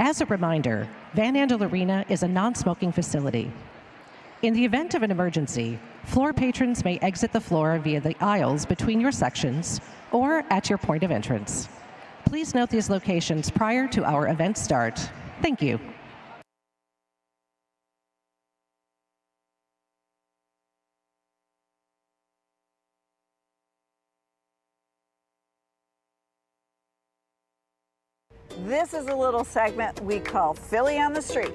As a reminder, Van Andel Arena is a non-smoking facility. In the event of an emergency, floor patrons may exit the floor via the aisles between your sections or at your point of entrance. Please note these locations prior to our event start. Thank you. This is a little segment we call Philly on the Street.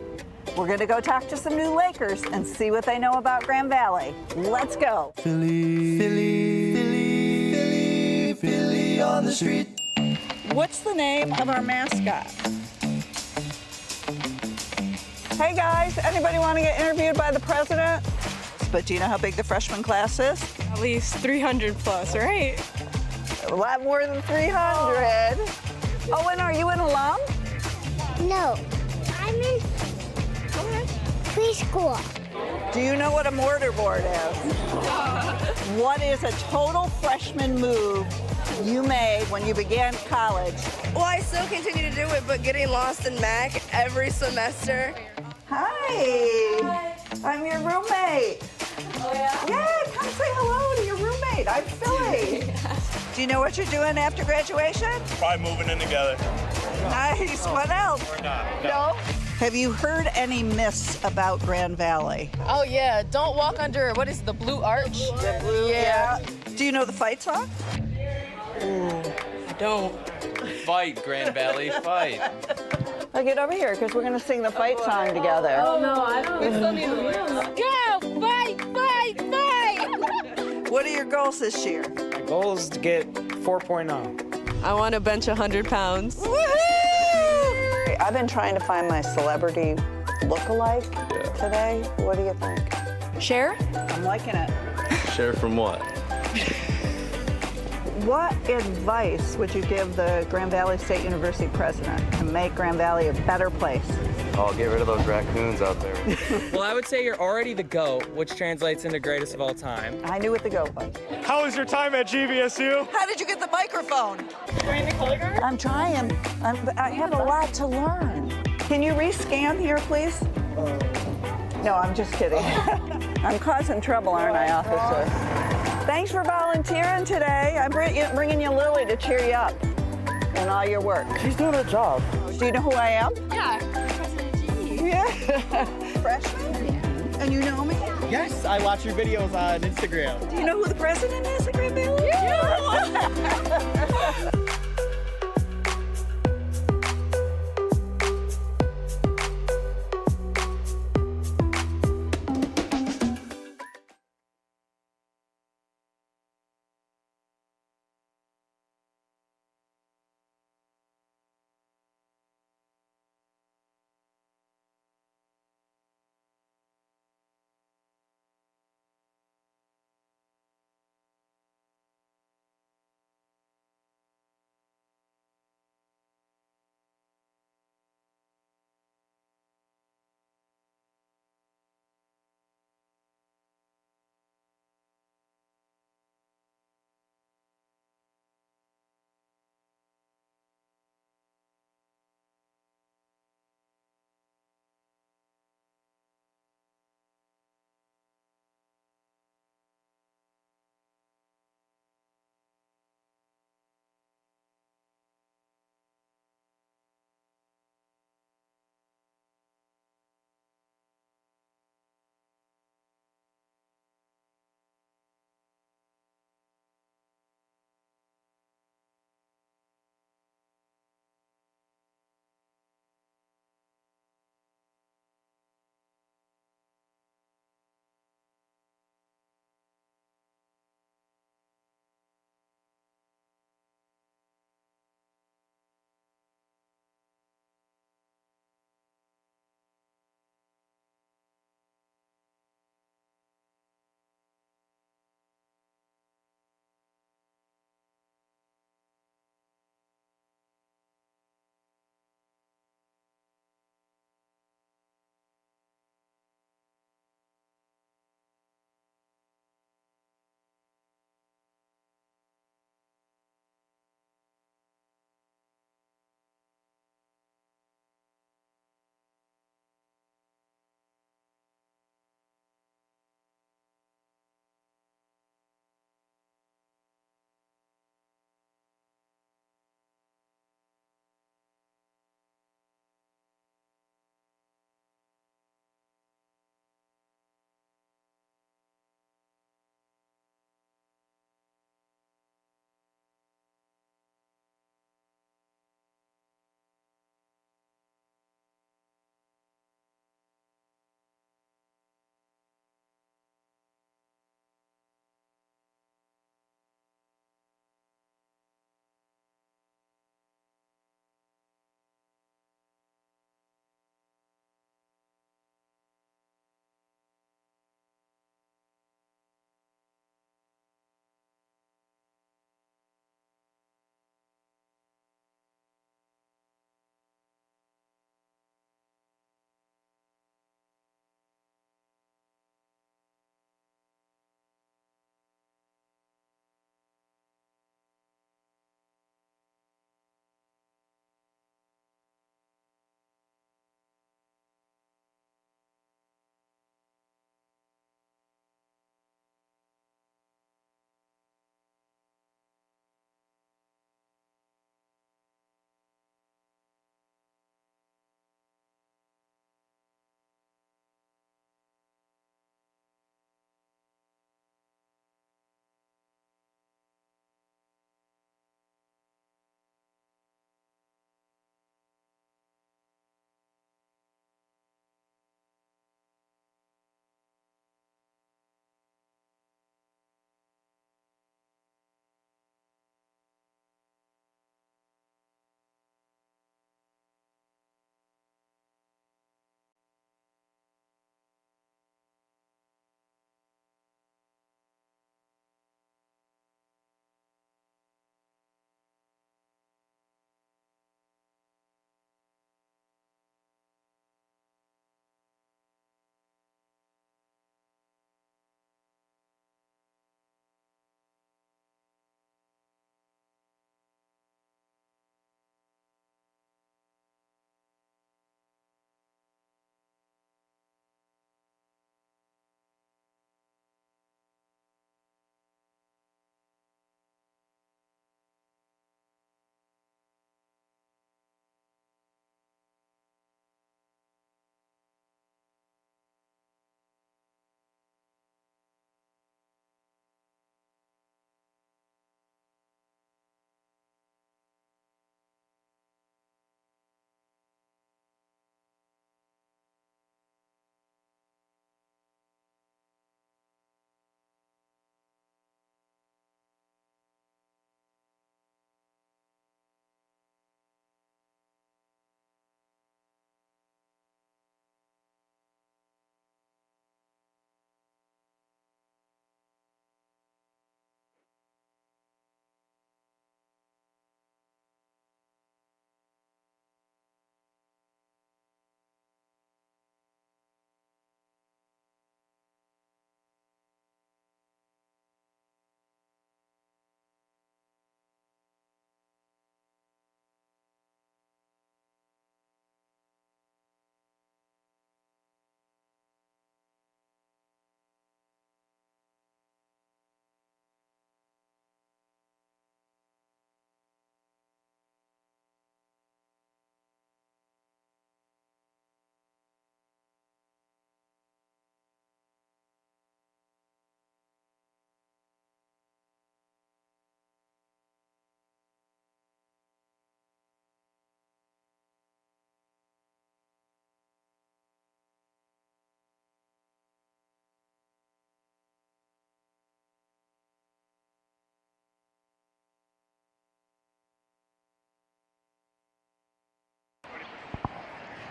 We're going to go talk to some new Lakers and see what they know about Grand Valley. Let's go. Philly, Philly, Philly, Philly, Philly on the street. What's the name of our mascot? Hey guys, anybody want to get interviewed by the president? But do you know how big the freshman class is? At least 300 plus, right? A lot more than 300. Oh, and are you an alum? No, I'm in preschool. Do you know what a mortarboard is? What is a total freshman move you made when you began college? Well, I still continue to do it, but getting lost in Mac every semester. Hi. I'm your roommate. Oh, yeah? Yeah, come say hello to your roommate. I'm Philly. Do you know what you're doing after graduation? Probably moving in together. Nice. What else? Or not. No? Have you heard any myths about Grand Valley? Oh yeah, don't walk under, what is it, the blue arch? The blue, yeah. Do you know the fight song? I don't. Fight, Grand Valley, fight. I'll get over here because we're going to sing the fight song together. Oh, no, I don't. We still need to learn. Go, fight, fight, fight! What are your goals this year? My goal is to get 4.0. I want to bench 100 pounds. Woohoo! I've been trying to find my celebrity look-alike today. What do you think? Share? I'm liking it. Share from what? What advice would you give the Grand Valley State University president to make Grand Valley a better place? Oh, get rid of those raccoons out there. Well, I would say you're already the GOAT, which translates into greatest of all time. I knew what the goat was. How was your time at GVSU? How did you get the microphone? I'm trying. I have a lot to learn. Can you rescan here, please? No, I'm just kidding. I'm causing trouble, aren't I, officer? Thanks for volunteering today. I'm bringing you Lily to cheer you up in all your work. She's doing her job. Do you know who I am? Yeah, President G. Yeah. Freshman? Yeah. And you know me? Yes, I watch your videos on Instagram. Do you know who the president is at Grand Valley? Yeah.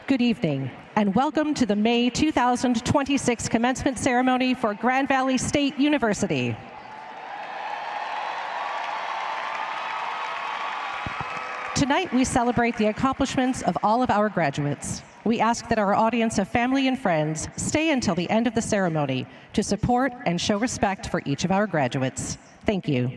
Good evening, and welcome to the May 2026 commencement ceremony for Grand Valley State University. Tonight, we celebrate the accomplishments of all of our graduates. We ask that our audience of family and friends stay until the end of the ceremony to support and show respect for each of our graduates. Thank you.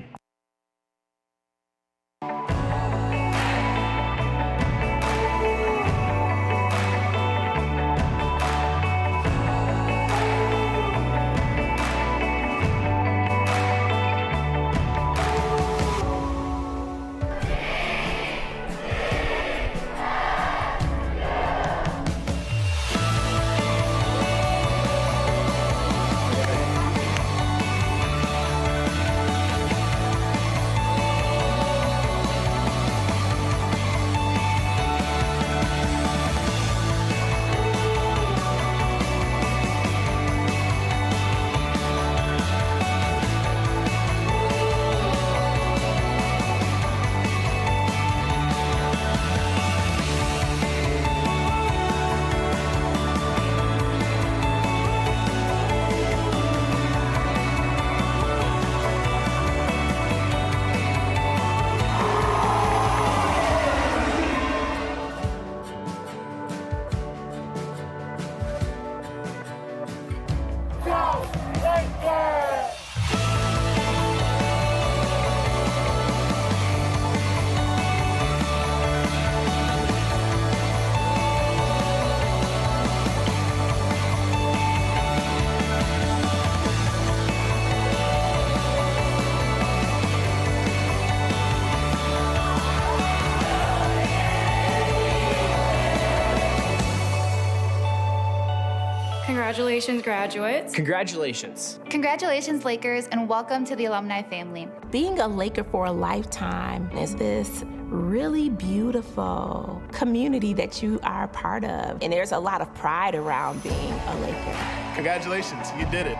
Congratulations, graduates. Congratulations. Congratulations, Lakers, and welcome to the alumni family. Being a Laker for a lifetime is this really beautiful community that you are a part of. And there's a lot of pride around being a Laker. Congratulations, you did it.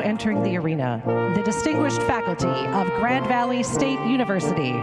Entering the arena, the distinguished faculty of Grand Valley State University.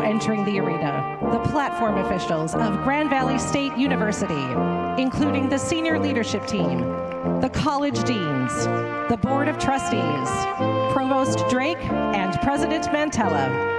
entering the arena, the platform officials of Grand Valley State University, including the senior leadership team, the college deans, the board of trustees, Provost Drake, and President Mantella.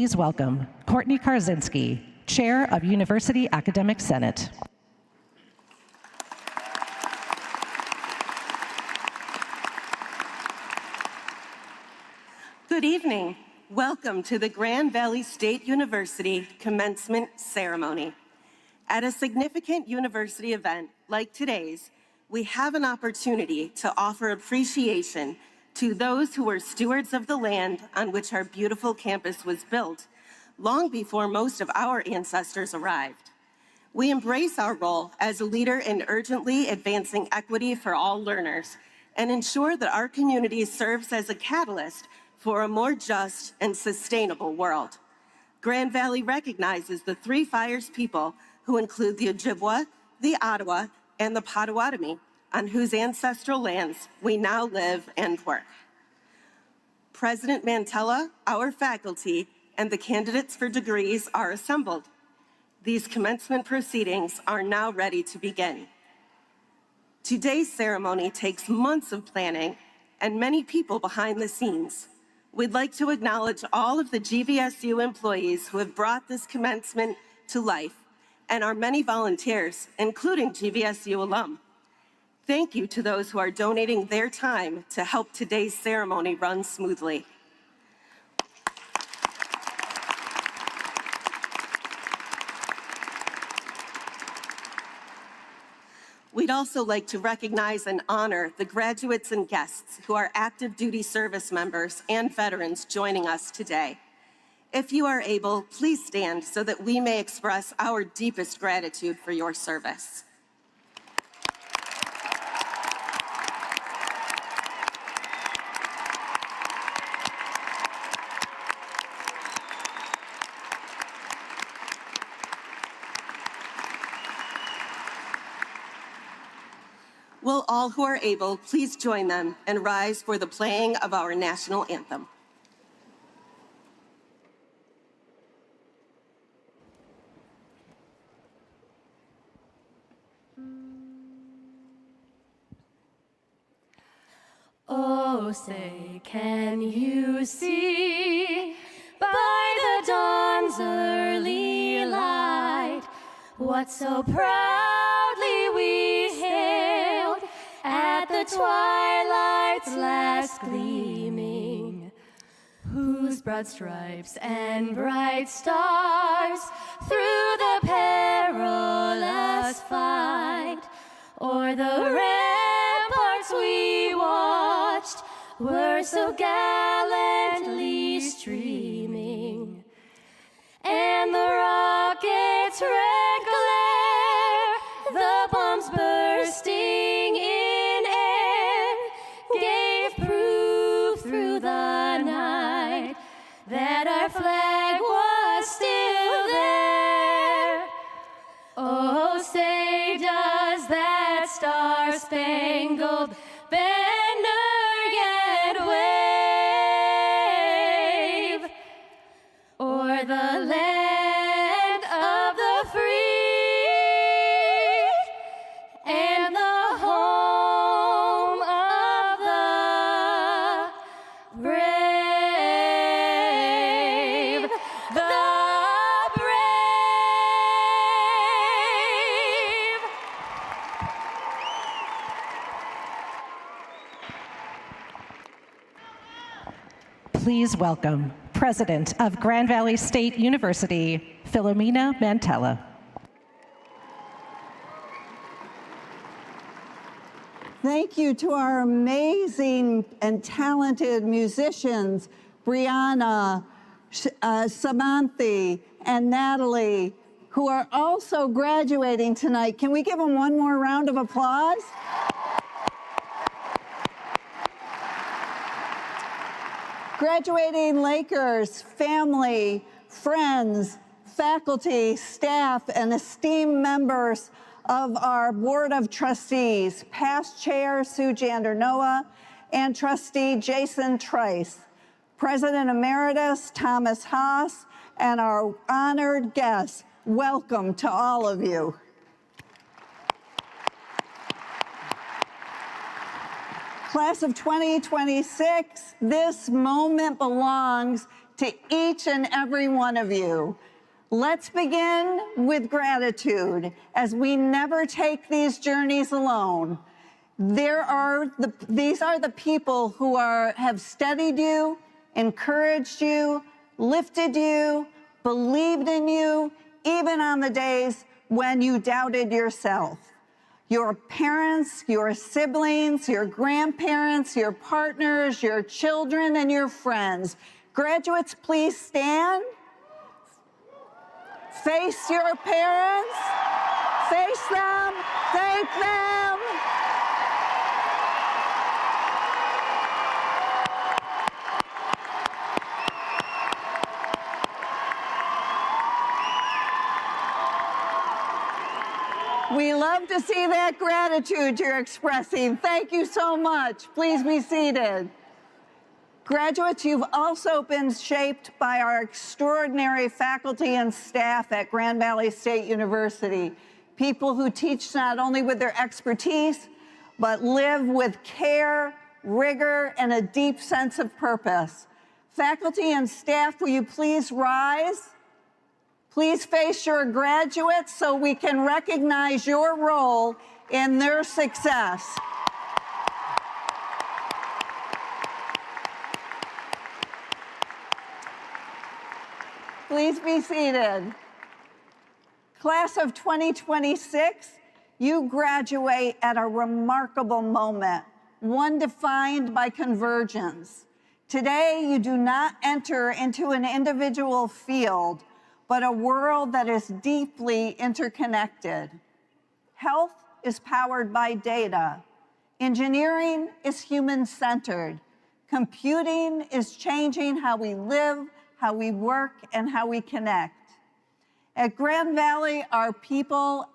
Please welcome Courtney Karzinski, Chair of University Academic Senate. Good evening. Welcome to the Grand Valley State University Commencement Ceremony. At a significant university event like today's, we have an opportunity to offer appreciation to those who were stewards of the land on which our beautiful campus was built, long before most of our ancestors arrived. We embrace our role as a leader in urgently advancing equity for all learners and ensure that our community serves as a catalyst for a more just and sustainable world. Grand Valley recognizes the Three Fires people who include the Ojibwa, the Ottawa, and the Potawatomi, on whose ancestral lands we now live and work. President Mantella, our faculty, and the candidates for degrees are assembled. These commencement proceedings are now ready to begin. Today's ceremony takes months of planning and many people behind the scenes. We'd like to acknowledge all of the GVSU employees who have brought this commencement to life and our many volunteers, including GVSU alum. Thank you to those who are donating their time to help today's ceremony run smoothly. We'd also like to recognize and honor the graduates and guests who are active duty service members and veterans joining us today. If you are able, please stand so that we may express our deepest gratitude for your service. Will all who are able please join them and rise for the playing of our national anthem. say, can you see by the dawn's early light what so proudly we hailed at the twilight's last gleaming, whose broad stripes and bright stars through the perilous fight o'er the ramparts we watched were so gallantly streaming, and the rocket's red glare, the bombs bursting in air, gave proof through the night that our flag was still there. Oh, say does that star-spangled banner yet wave o'er the land of the free and the home of the brave, the brave. Please welcome President of Grand Valley State University, Philomena Mantella. Thank you to our amazing and talented musicians, Brianna, Samantha, and Natalie, who are also graduating tonight. Can we give them one more round of applause? Graduating Lakers, family, friends, faculty, staff, and esteemed members of our Board of Trustees, past Chair Sue Jandernoa and Trustee Jason Trice, President Emeritus Thomas Haas, and our honored guests, welcome to all of you. Class of 2026, this moment belongs to each and every one of you. Let's begin with gratitude, as we never take these journeys alone. These are the people who have studied you, encouraged you, lifted you, believed in you, even on the days when you doubted yourself. Your parents, your siblings, your grandparents, your partners, your children, and your friends. Graduates, please stand. Face your parents. Face them. Thank them. We love to see that gratitude you're expressing. Thank you so much. Please be seated. Graduates, you've also been shaped by our extraordinary faculty and staff at Grand Valley State University, people who teach not only with their expertise, but live with care, rigor, and a deep sense of purpose. Faculty and staff, will you please rise? Please face your graduates so we can recognize your role in their success. Please be seated. Class of 2026, you graduate at a remarkable moment, one defined by convergence. Today, you do not enter into an individual field, but a world that is deeply interconnected. Health is powered by data. Engineering is human-centered. Computing is changing how we live, how we work, and how we connect. At Grand Valley, our people,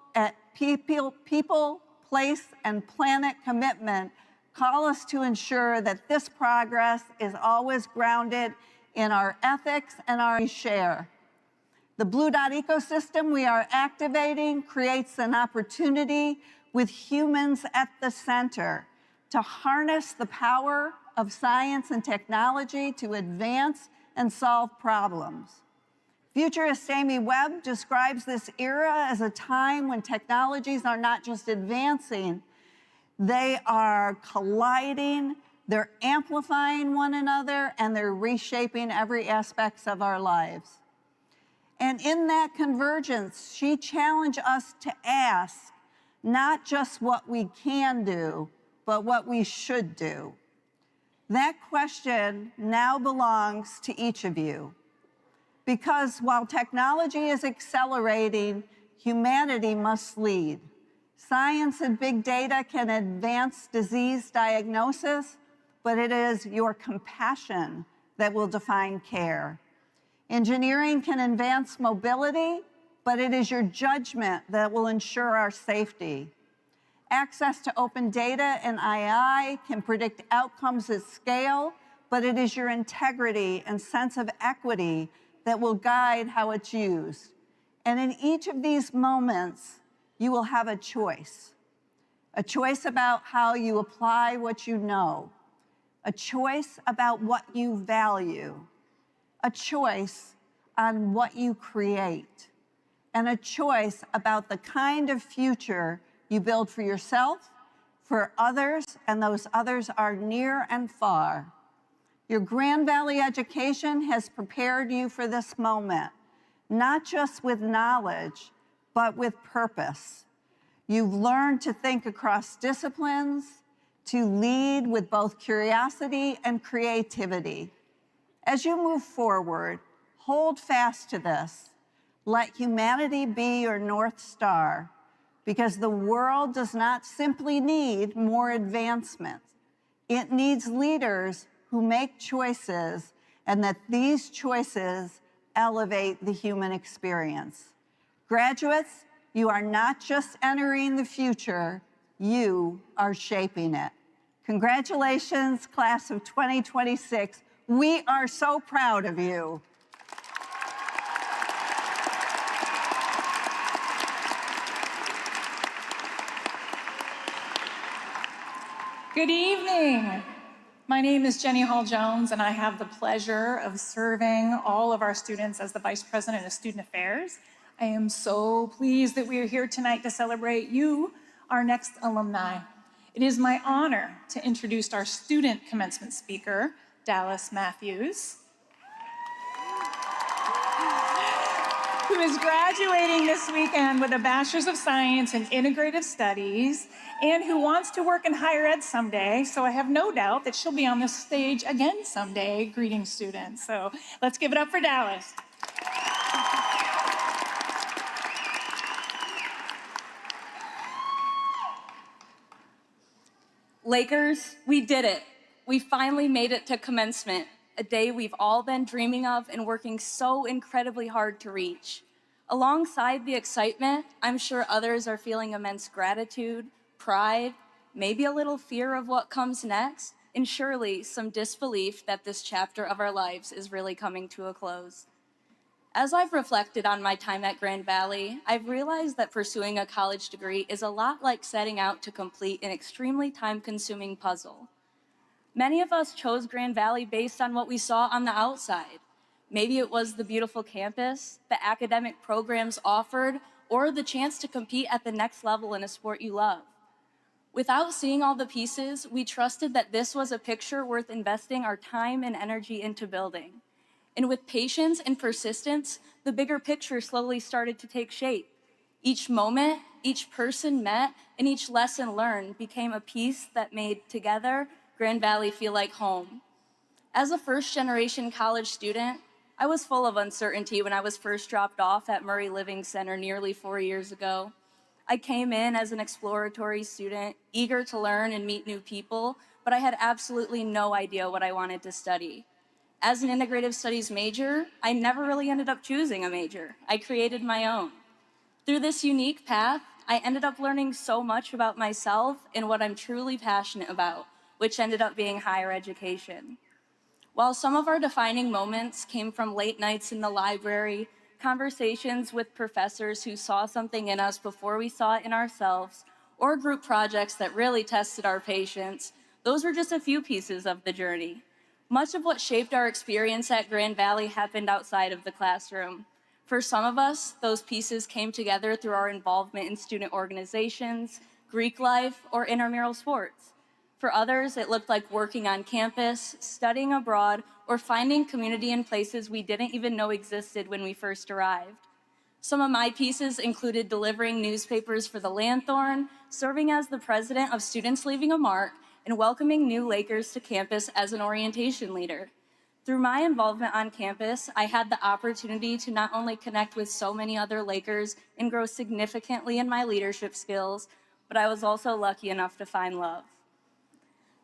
place, and planet commitment call us to ensure that this progress is always grounded in our ethics and our share. The Blue Dot ecosystem we are activating creates an opportunity with humans at the center to harness the power of science and technology to advance and solve problems. Futurist Amy Webb describes this era as a time when technologies are not just advancing, they are colliding, they're amplifying one another, and they're reshaping every aspect of our lives. And in that convergence, she challenged us to ask not just what we can do, but what we should do. That question now belongs to each of you. Because while technology is accelerating, humanity must lead. Science and big data can advance disease diagnosis, but it is your compassion that will define care. Engineering can advance mobility, but it is your judgment that will ensure our safety. Access to open data and AI can predict outcomes at scale, but it is your integrity and sense of equity that will guide how it's used. And in each of these moments, you will have a choice about how you apply what you know, a choice about what you value, a choice on what you create, and a choice about the kind of future you build for yourself, for others, and those others are near and far. Your Grand Valley education has prepared you for this moment, not just with knowledge, but with purpose. You've learned to think across disciplines, to lead with both curiosity and creativity. As you move forward, hold fast to this. Let humanity be your North Star, because the world does not simply need more advancements. It needs leaders who make choices, and that these choices elevate the human experience. Graduates, you are not just entering the future, you are shaping it. Congratulations, class of 2026. We are so proud of you. Good evening. My name is Jenny Hall-Jones, and I have the pleasure of serving all of our students as the Vice President of Student Affairs. I am so pleased that we are here tonight to celebrate you, our next alumni. It is my honor to introduce our student commencement speaker, Dallas Matthews, who is graduating this weekend with a Bachelor's of Science in Integrative Studies and who wants to work in higher ed someday, so I have no doubt that she'll be on this stage again someday greeting students. So let's give it up for Dallas. Lakers, we did it. We finally made it to commencement, a day we've all been dreaming of and working so incredibly hard to reach. Alongside the excitement, I'm sure others are feeling immense gratitude, pride, maybe a little fear of what comes next, and surely some disbelief that this chapter of our lives is really coming to a close. As I've reflected on my time at Grand Valley, I've realized that pursuing a college degree is a lot like setting out to complete an extremely time-consuming puzzle. Many of us chose Grand Valley based on what we saw on the outside. Maybe it was the beautiful campus, the academic programs offered, or the chance to compete at the next level in a sport you love. Without seeing all the pieces, we trusted that this was a picture worth investing our time and energy into building. And with patience and persistence, the bigger picture slowly started to take shape. Each moment, each person met, and each lesson learned became a piece that made together Grand Valley feel like home. As a first-generation college student, I was full of uncertainty when I was first dropped off at Murray Living Center nearly 4 years ago. I came in as an exploratory student, eager to learn and meet new people, but I had absolutely no idea what I wanted to study. As an integrative studies major, I never really ended up choosing a major. I created my own. Through this unique path, I ended up learning so much about myself and what I'm truly passionate about, which ended up being higher education. While some of our defining moments came from late nights in the library, conversations with professors who saw something in us before we saw it in ourselves, or group projects that really tested our patience, Those were just a few pieces of the journey. Much of what shaped our experience at Grand Valley happened outside of the classroom. For some of us, those pieces came together through our involvement in student organizations, Greek life, or intramural sports. For others, it looked like working on campus, studying abroad, or finding community in places we didn't even know existed when we first arrived. Some of my pieces included delivering newspapers for the Lanthorn, serving as the president of Students Leaving a Mark, and welcoming new Lakers to campus as an orientation leader. Through my involvement on campus, I had the opportunity to not only connect with so many other Lakers and grow significantly in my leadership skills, but I was also lucky enough to find love.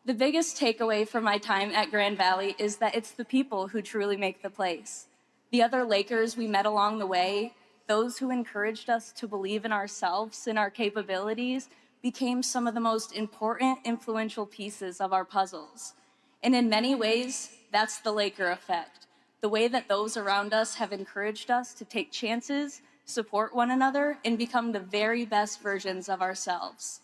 The biggest takeaway from my time at Grand Valley is that it's the people who truly make the place. The other Lakers we met along the way, those who encouraged us to believe in ourselves and our capabilities, became some of the most important, influential pieces of our puzzles. And in many ways, that's the Laker effect, the way that those around us have encouraged us to take chances, support one another, and become the very best versions of ourselves.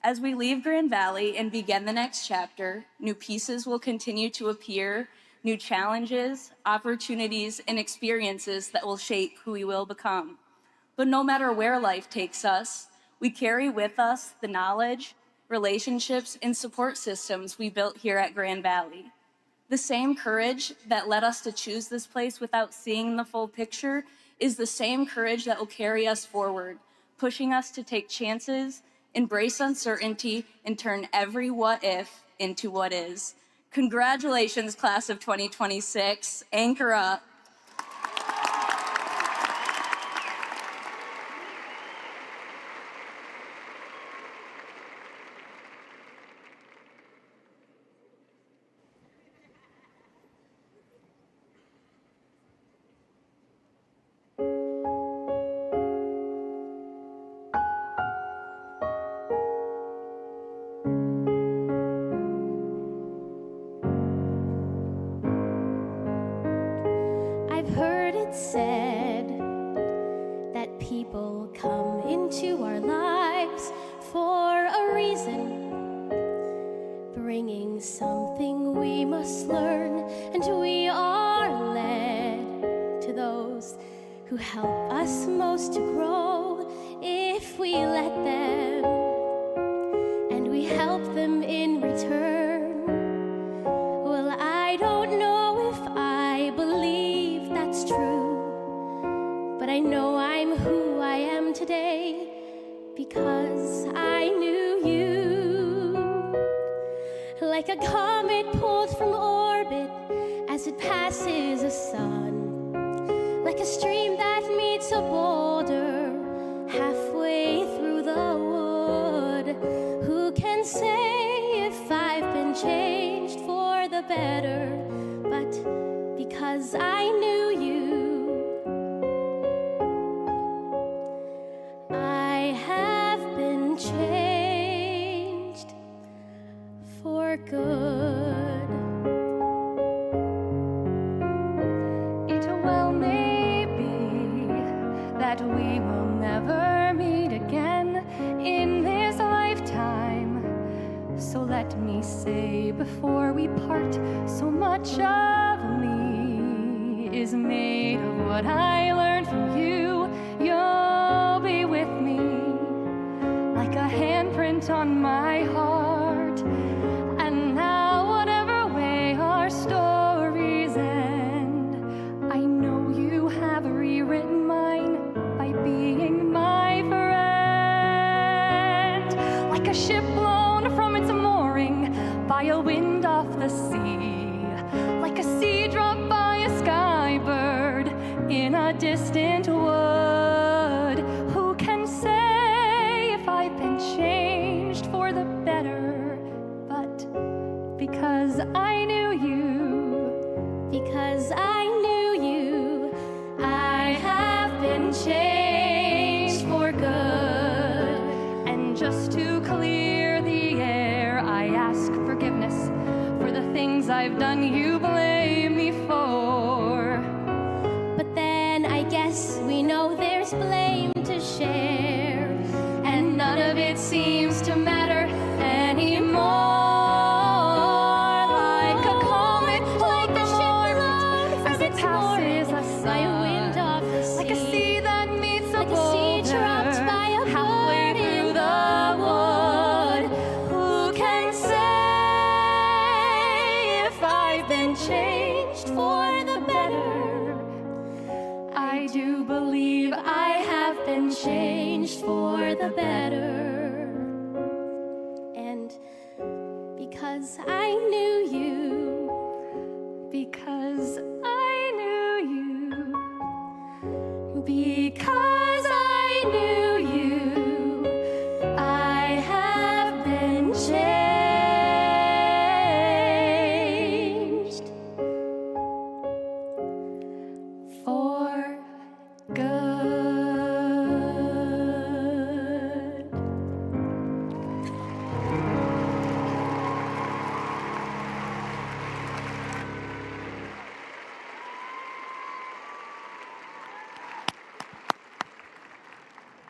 As we leave Grand Valley and begin the next chapter, new pieces will continue to appear, new challenges, opportunities, and experiences that will shape who we will become. But no matter where life takes us, we carry with us the knowledge, relationships, and support systems we built here at Grand Valley. The same courage that led us to choose this place without seeing the full picture is the same courage that will carry us forward, pushing us to take chances, embrace uncertainty, and turn every what if into what is. Congratulations, class of 2026. Anchor up. Said that people come into our lives for a reason, bringing something we must learn, and we are led to those who help us most to grow if we let them, and we help them in return. Well, I don't know if I believe that's true, but I know I'm who I am today because I knew you. Like a comet pulled from orbit as it passes a sun, like a stream that meets a boulder halfway through the wood. Who can say if I've been changed for the better? But because I knew you, changed for good. It well may be that we will never meet again in this lifetime. So let me say before we part, so much of me is made of what I learned from you. You'll be with me like a handprint on my heart. And now whatever way our stories end, I know you have rewritten mine by being my friend. Like a ship blown from its mooring by a wind off the sea, like a sea drop by a skybird in a distant wood. Who can say if I've been changed for the better? But because I knew you, because I knew you, I have been changed for good. And just to clear the air, I ask forgiveness for the things I've done you blame me for. But then I guess we know there's blame to share, and none of it seems to matter anymore.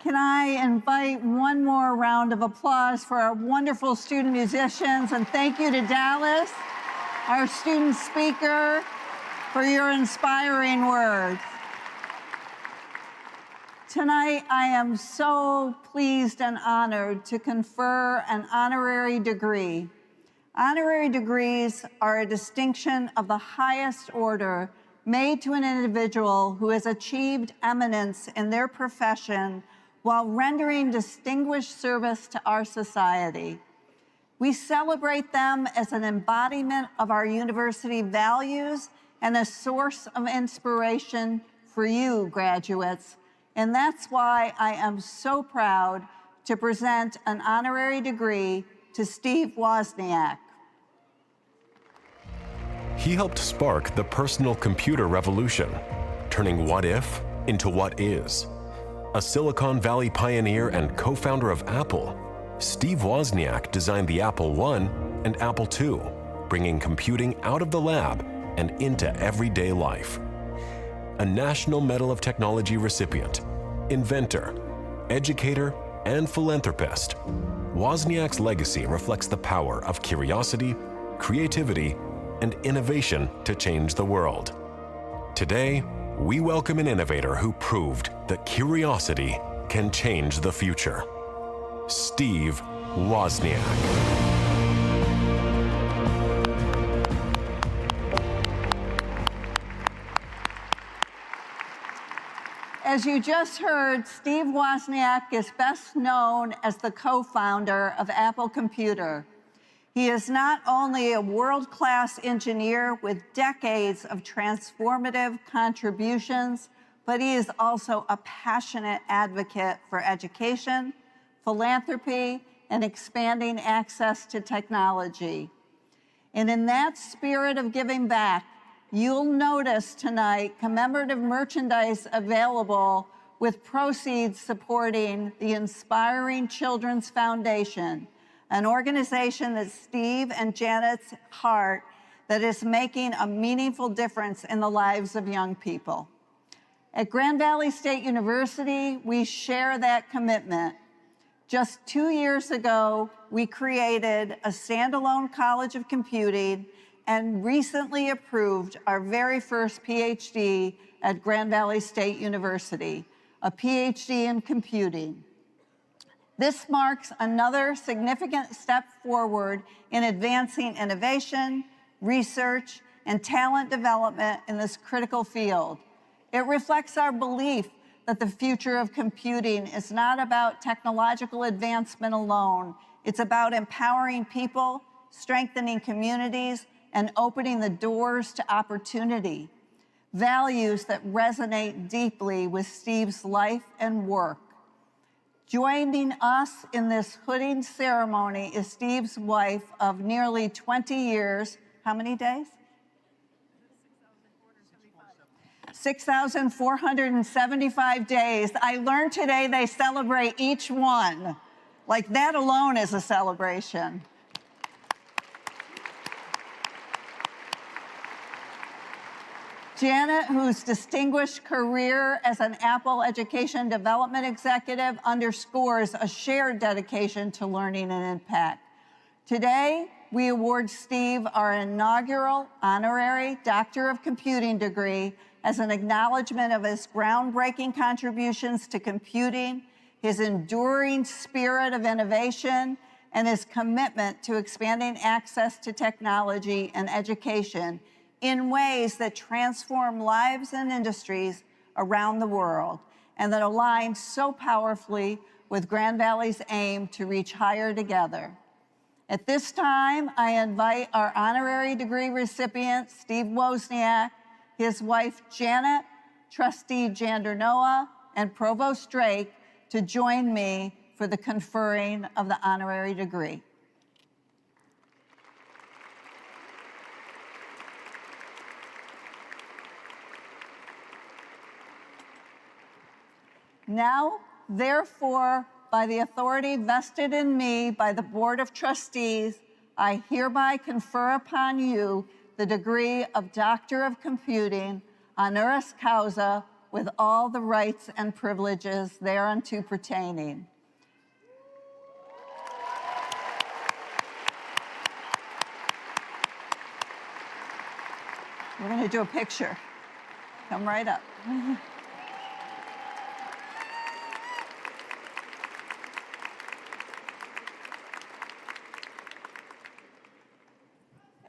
Can I invite one more round of applause for our wonderful student musicians, and thank you to Dallas, our student speaker, for your inspiring words. Tonight, I am so pleased and honored to confer an honorary degree. Honorary degrees are a distinction of the highest order made to an individual who has achieved eminence in their profession while rendering distinguished service to our society. We celebrate them as an embodiment of our university values and a source of inspiration for you, graduates. And that's why I am so proud to present an honorary degree to Steve Wozniak. He helped spark the personal computer revolution, turning what if into what is. A Silicon Valley pioneer and co-founder of Apple, Steve Wozniak designed the Apple I and Apple II, bringing computing out of the lab and into everyday life. A National Medal of Technology recipient, inventor, educator, and philanthropist, Wozniak's legacy reflects the power of curiosity, creativity, and innovation to change the world. Today, we welcome an innovator who proved that curiosity can change the future. Steve Wozniak. As you just heard, Steve Wozniak is best known as the co-founder of Apple Computer. He is not only a world-class engineer with decades of transformative contributions, but he is also a passionate advocate for education, philanthropy, and expanding access to technology. And in that spirit of giving back, you'll notice tonight commemorative merchandise available with proceeds supporting the Inspiring Children's Foundation, an organization that Steve and Janet's heart that is making a meaningful difference in the lives of young people. At Grand Valley State University, we share that commitment. Just 2 years ago, we created a standalone College of Computing and recently approved our very first PhD at Grand Valley State University, a PhD in computing. This marks another significant step forward in advancing innovation, research, and talent development in this critical field. It reflects our belief that the future of computing is not about technological advancement alone. It's about empowering people, strengthening communities, and opening the doors to opportunity, values that resonate deeply with Steve's life and work. Joining us in this hooding ceremony is Steve's wife of nearly 20 years. How many days? 6,475 days. I learned today they celebrate each one. Like that alone is a celebration. Janet, whose distinguished career as an Apple Education Development Executive underscores a shared dedication to learning and impact. Today, we award Steve our inaugural honorary Doctor of Computing degree as an acknowledgement of his groundbreaking contributions to computing, his enduring spirit of innovation, and his commitment to expanding access to technology and education in ways that transform lives and industries around the world, and that align so powerfully with Grand Valley's aim to reach higher together. At this time, I invite our honorary degree recipient, Steve Wozniak, his wife, Janet, Trustee Jandernoa, and Provost Drake to join me for the conferring of the honorary degree. Now, therefore, by the authority vested in me by the Board of Trustees, I hereby confer upon you the degree of Doctor of Computing, honoris causa, with all the rights and privileges thereunto pertaining. We're going to do a picture. Come right up.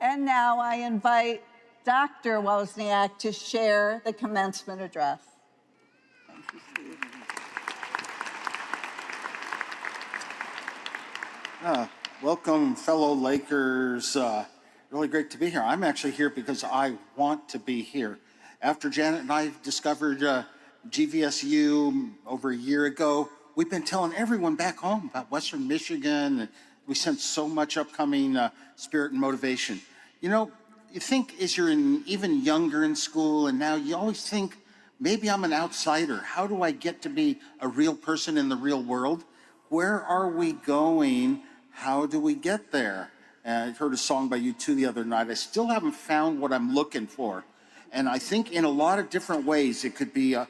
And now I invite Dr. Wozniak to share the commencement address. Thank you, Steve. Welcome, fellow Lakers. Really great to be here. I'm actually here because I want to be here. After Janet and I discovered GVSU over a year ago, we've been telling everyone back home about Western Michigan, and we sense so much upcoming spirit and motivation. You know, you think as you're even younger in school, and now you always think, maybe I'm an outsider. How do I get to be a real person in the real world? Where are we going? How do we get there? I heard a song by U2 the other night. I still haven't found what I'm looking for. And I think in a lot of different ways, it could be a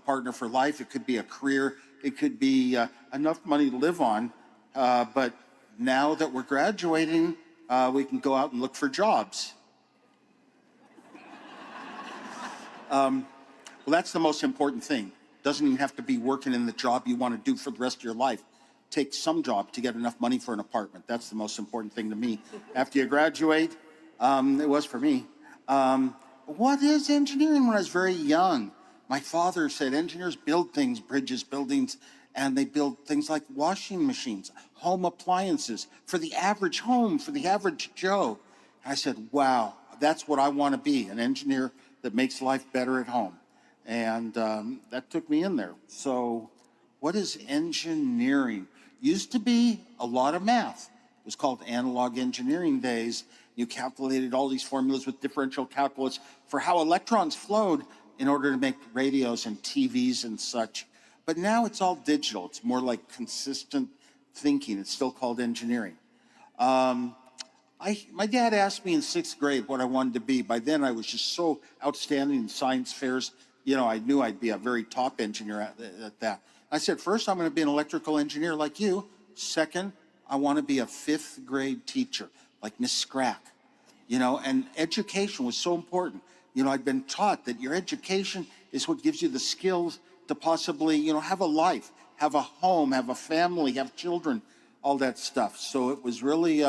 partner for life. It could be a career. It could be enough money to live on. But now that we're graduating, we can go out and look for jobs. Well, that's the most important thing. Doesn't even have to be working in the job you want to do for the rest of your life. Take some job to get enough money for an apartment. That's the most important thing to me. After you graduate, it was for me. What is engineering? When I was very young, my father said engineers build things, bridges, buildings, and they build things like washing machines, home appliances, for the average home, for the average Joe. I said, wow, that's what I want to be, an engineer that makes life better at home. And that took me in there. So what is engineering? Used to be a lot of math. It was called analog engineering days. You calculated all these formulas with differential calculus for how electrons flowed in order to make radios and TVs and such. But now it's all digital. It's more like consistent thinking. It's still called engineering. My dad asked me in 6th grade what I wanted to be. By then, I was just so outstanding in science fairs. You know, I knew I'd be a very top engineer at that. I said, first, I'm going to be an electrical engineer like you. Second, I want to be a 5th grade teacher like Miss Scrack. You know, and education was so important. You know, I'd been taught that your education is what gives you the skills to possibly, you know, have a life, have a home, have a family, have children, all that stuff. So it was really,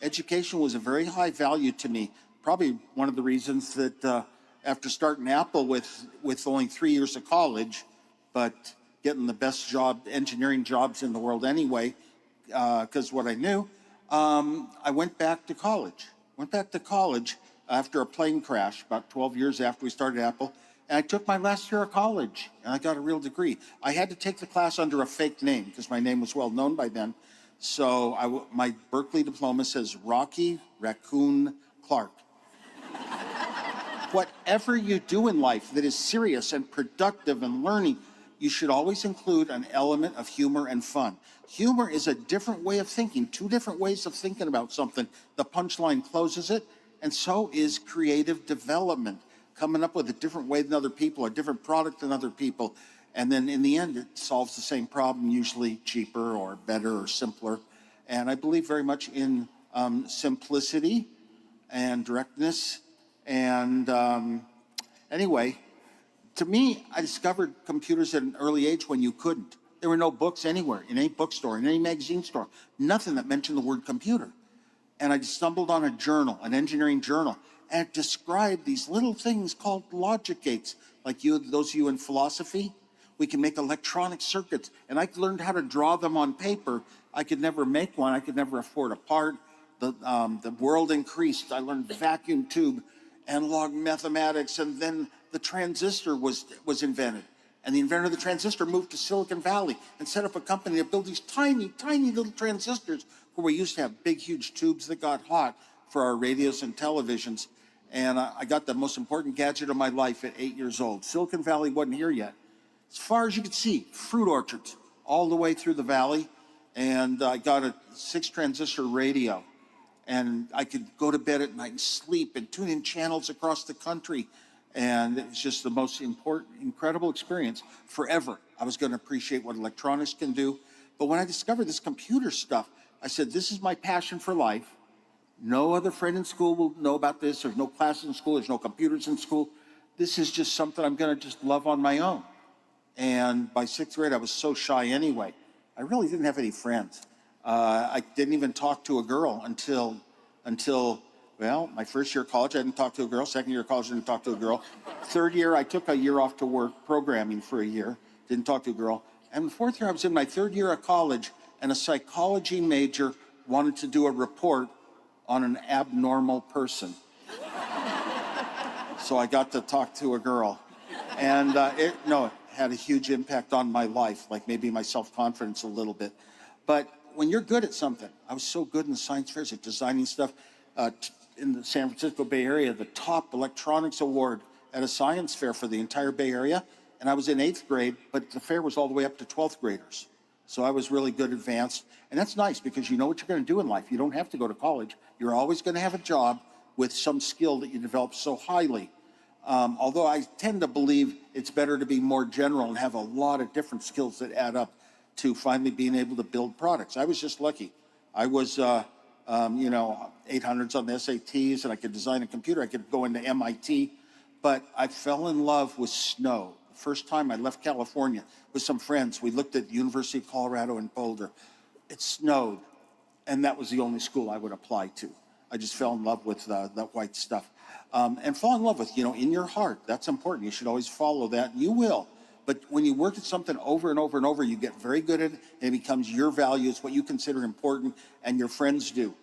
education was a very high value to me. Probably one of the reasons that after starting Apple with only 3 years of college, but getting the best engineering jobs in the world anyway, because what I knew, I went back to college. Went back to college after a plane crash about 12 years after we started Apple, and I took my last year of college, and I got a real degree. I had to take the class under a fake name because my name was well known by then. So my Berkeley diploma says Rocky Raccoon Clark. Whatever you do in life that is serious and productive and learning, you should always include an element of humor and fun. Humor is a different way of thinking, 2 different ways of thinking about something. The punchline closes it, and so is creative development, coming up with a different way than other people, a different product than other people. And then in the end, it solves the same problem, usually cheaper or better or simpler. And I believe very much in simplicity and directness. And anyway, to me, I discovered computers at an early age when you couldn't. There were no books anywhere, in any bookstore, in any magazine store, nothing that mentioned the word computer. And I stumbled on a journal, an engineering journal, and it described these little things called logic gates. Like those of you in philosophy, we can make electronic circuits. And I learned how to draw them on paper. I could never make one. I could never afford a part. The world increased. I learned vacuum tube, analog mathematics, and then the transistor was invented. And the inventor of the transistor moved to Silicon Valley and set up a company to build these tiny, tiny little transistors where we used to have big, huge tubes that got hot for our radios and televisions. And I got the most important gadget of my life at 8 years old. Silicon Valley wasn't here yet. As far as you could see, fruit orchards all the way through the valley. And I got a 6-transistor radio. And I could go to bed at night and sleep and tune in channels across the country. And it was just the most incredible experience forever. I was going to appreciate what electronics can do. But when I discovered this computer stuff, I said, this is my passion for life. No other friend in school will know about this. There's no classes in school. There's no computers in school. This is just something I'm going to just love on my own. And by 6th grade, I was so shy anyway. I really didn't have any friends. I didn't even talk to a girl until, well, my first year of college, I didn't talk to a girl. Second year of college, I didn't talk to a girl. Third year, I took a year off to work programming for a year. Didn't talk to a girl. And the fourth year, I was in my third year of college, and a psychology major wanted to do a report on an abnormal person. So I got to talk to a girl. And it had a huge impact on my life, like maybe my self-confidence a little bit. But when you're good at something, I was so good in the science fairs at designing stuff. In the San Francisco Bay Area, the top electronics award at a science fair for the entire Bay Area. And I was in 8th grade, but the fair was all the way up to 12th graders. So I was really good advanced. And that's nice because you know what you're going to do in life. You don't have to go to college. You're always going to have a job with some skill that you develop so highly. Although I tend to believe it's better to be more general and have a lot of different skills that add up to finally being able to build products. I was just lucky. I was, 800s on the SATs, and I could design a computer. I could go into MIT. But I fell in love with snow. The first time I left California with some friends, we looked at the University of Colorado in Boulder. It snowed, and that was the only school I would apply to. I just fell in love with that white stuff. And fall in love with, in your heart. That's important. You should always follow that. You will. But when you work at something over and over and over, you get very good at it, and it becomes your value. It's what you consider important, and your friends do.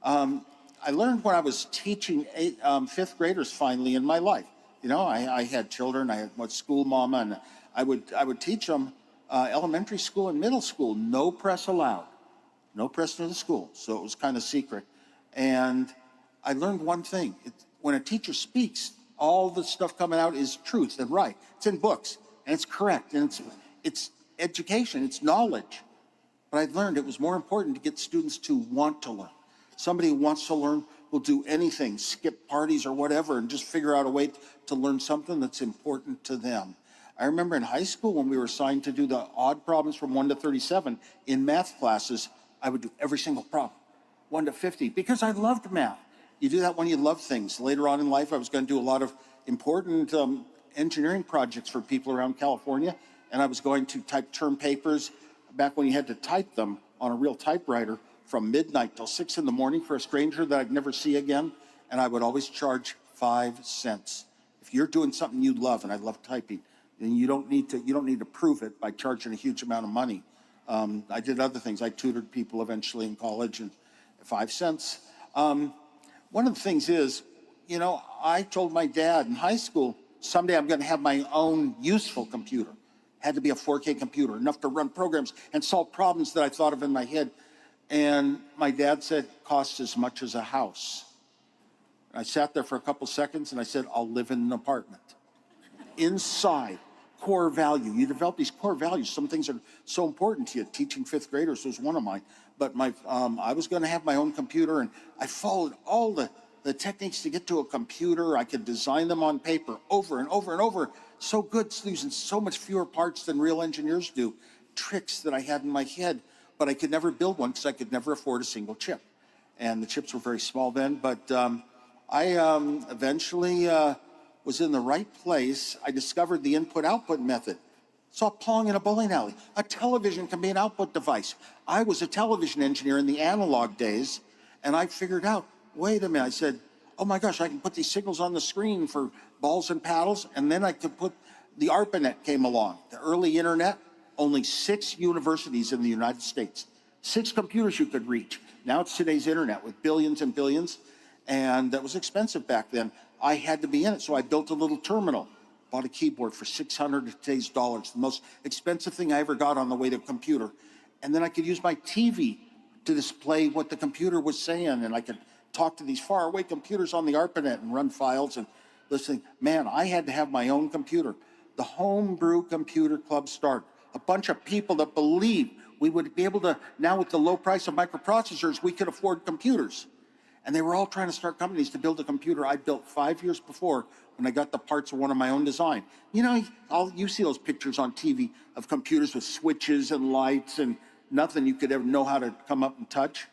I learned when I was teaching 5th graders finally in my life. I had children. I had school mama, and I would teach them elementary school and middle school. No press allowed. No press near the school. So it was kind of secret. And I learned one thing. When a teacher speaks, all the stuff coming out is truth and right. It's in books, and it's correct, and it's education, it's knowledge. But I learned it was more important to get students to want to learn. Somebody who wants to learn will do anything, skip parties or whatever, and just figure out a way to learn something that's important to them. I remember in high school when we were assigned to do the odd problems from 1 to 37 in math classes, I would do every single problem, 1 to 50, because I loved math. You do that when you love things. Later on in life, I was going to do a lot of important engineering projects for people around California, and I was going to type term papers back when you had to type them on a real typewriter from midnight till 6 in the morning for a stranger that I'd never see again, and I would always charge 5 cents. If you're doing something you love, and I love typing, then you don't need to prove it by charging a huge amount of money. I did other things. I tutored people eventually in college, and 5 cents. One of the things is, I told my dad in high school, someday I'm going to have my own useful computer. Had to be a 4K computer, enough to run programs and solve problems that I thought of in my head. And my dad said, costs as much as a house. I sat there for a couple seconds and I said, I'll live in an apartment. Inside, core value. You develop these core values. Some things are so important to you. Teaching 5th graders was one of mine. But I was going to have my own computer, and I followed all the techniques to get to a computer. I could design them on paper over and over and over. So good, using so much fewer parts than real engineers do. Tricks that I had in my head, but I could never build one because I could never afford a single chip. And the chips were very small then, but I eventually was in the right place. I discovered the input-output method. Saw Pong in a bowling alley. A television can be an output device. I was a television engineer in the analog days, and I figured out, wait a minute, I said, oh my gosh, I can put these signals on the screen for balls and paddles, and then I could put, the ARPANET came along, the early internet, only 6 universities in the United States, 6 computers you could reach. Now it's today's internet with billions and billions, and that was expensive back then. I had to be in it, so I built a little terminal. Bought a keyboard for $600 of today's dollars, the most expensive thing I ever got on the way to a computer. And then I could use my TV to display what the computer was saying, and I could talk to these faraway computers on the ARPANET and run files and listening. Man, I had to have my own computer. The Homebrew Computer Club started. A bunch of people that believed we would be able to, now with the low price of microprocessors, we could afford computers. And they were all trying to start companies to build a computer I built 5 years before when I got the parts of one of my own design. You know, you see those pictures on TV of computers with switches and lights and nothing you could ever know how to come up and touch.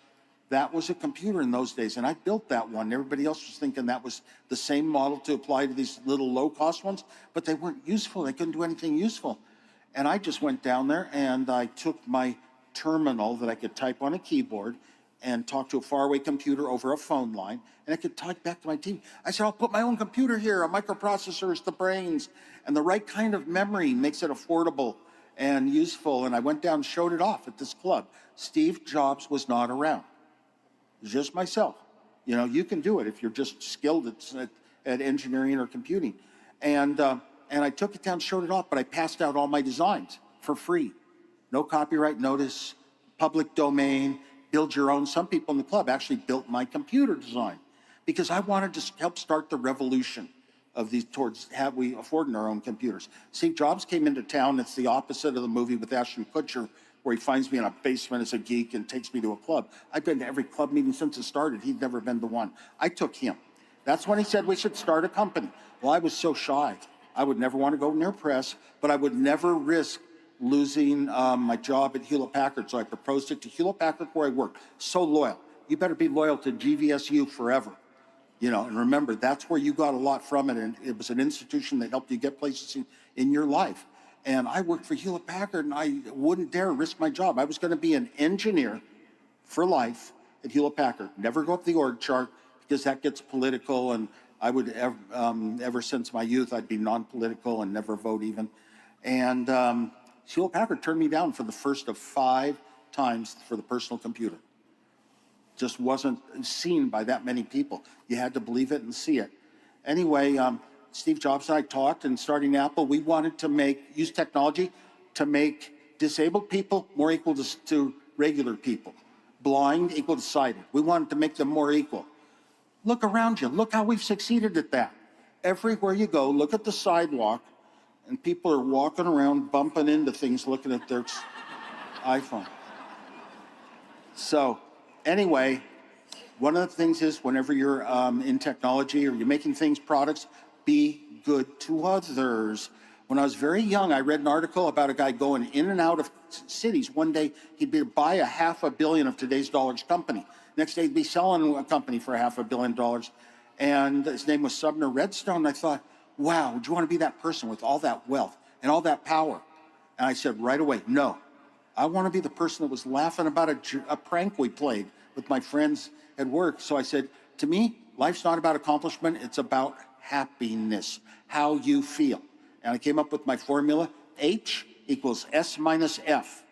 That was a computer in those days, and I built that one. Everybody else was thinking that was the same model to apply to these little low-cost ones, but they weren't useful. They couldn't do anything useful. And I just went down there and I took my terminal that I could type on a keyboard and talk to a faraway computer over a phone line, and I could talk back to my TV. I said, I'll put my own computer here, a microprocessor is the brains, and the right kind of memory makes it affordable and useful. And I went down and showed it off at this club. Steve Jobs was not around. It was just myself. You know, you can do it if you're just skilled at engineering or computing. And I took it down, showed it off, but I passed out all my designs for free. No copyright notice, public domain, build your own. Some people in the club actually built my computer design because I wanted to help start the revolution of these towards we affording our own computers. Steve Jobs came into town. It's the opposite of the movie with Ashton Kutcher, where he finds me in a basement as a geek and takes me to a club. I've been to every club meeting since it started. He'd never been to one. I took him. That's when he said we should start a company. Well, I was so shy. I would never want to go near press, but I would never risk losing my job at Hewlett-Packard. So I proposed it to Hewlett-Packard where I worked. So loyal. You better be loyal to GVSU forever. You know, and remember, that's where you got a lot from it. And it was an institution that helped you get places in your life. And I worked for Hewlett-Packard and I wouldn't dare risk my job. I was going to be an engineer for life at Hewlett-Packard. Never go up the org chart because that gets political. And I would, ever since my youth, I'd be non-political and never vote even. And Hewlett-Packard turned me down for the first of 5 times for the personal computer. Just wasn't seen by that many people. You had to believe it and see it. Anyway, Steve Jobs and I talked, and starting Apple, we wanted to use technology to make disabled people more equal to regular people. Blind equal to sighted. We wanted to make them more equal. Look around you. Look how we've succeeded at that. Everywhere you go, look at the sidewalk, and people are walking around, bumping into things, looking at their iPhone. So anyway, one of the things is whenever you're in technology or you're making things, products, be good to others. When I was very young, I read an article about a guy going in and out of cities. One day, he'd buy a $500 million of today's dollars company. Next day, he'd be selling a company for $500 million. And his name was Sumner Redstone. And I thought, wow, would you want to be that person with all that wealth and all that power? And I said right away, no. I want to be the person that was laughing about a prank we played with my friends at work. So I said, to me, life's not about accomplishment. It's about happiness, how you feel. And I came up with my formula, H equals S minus F.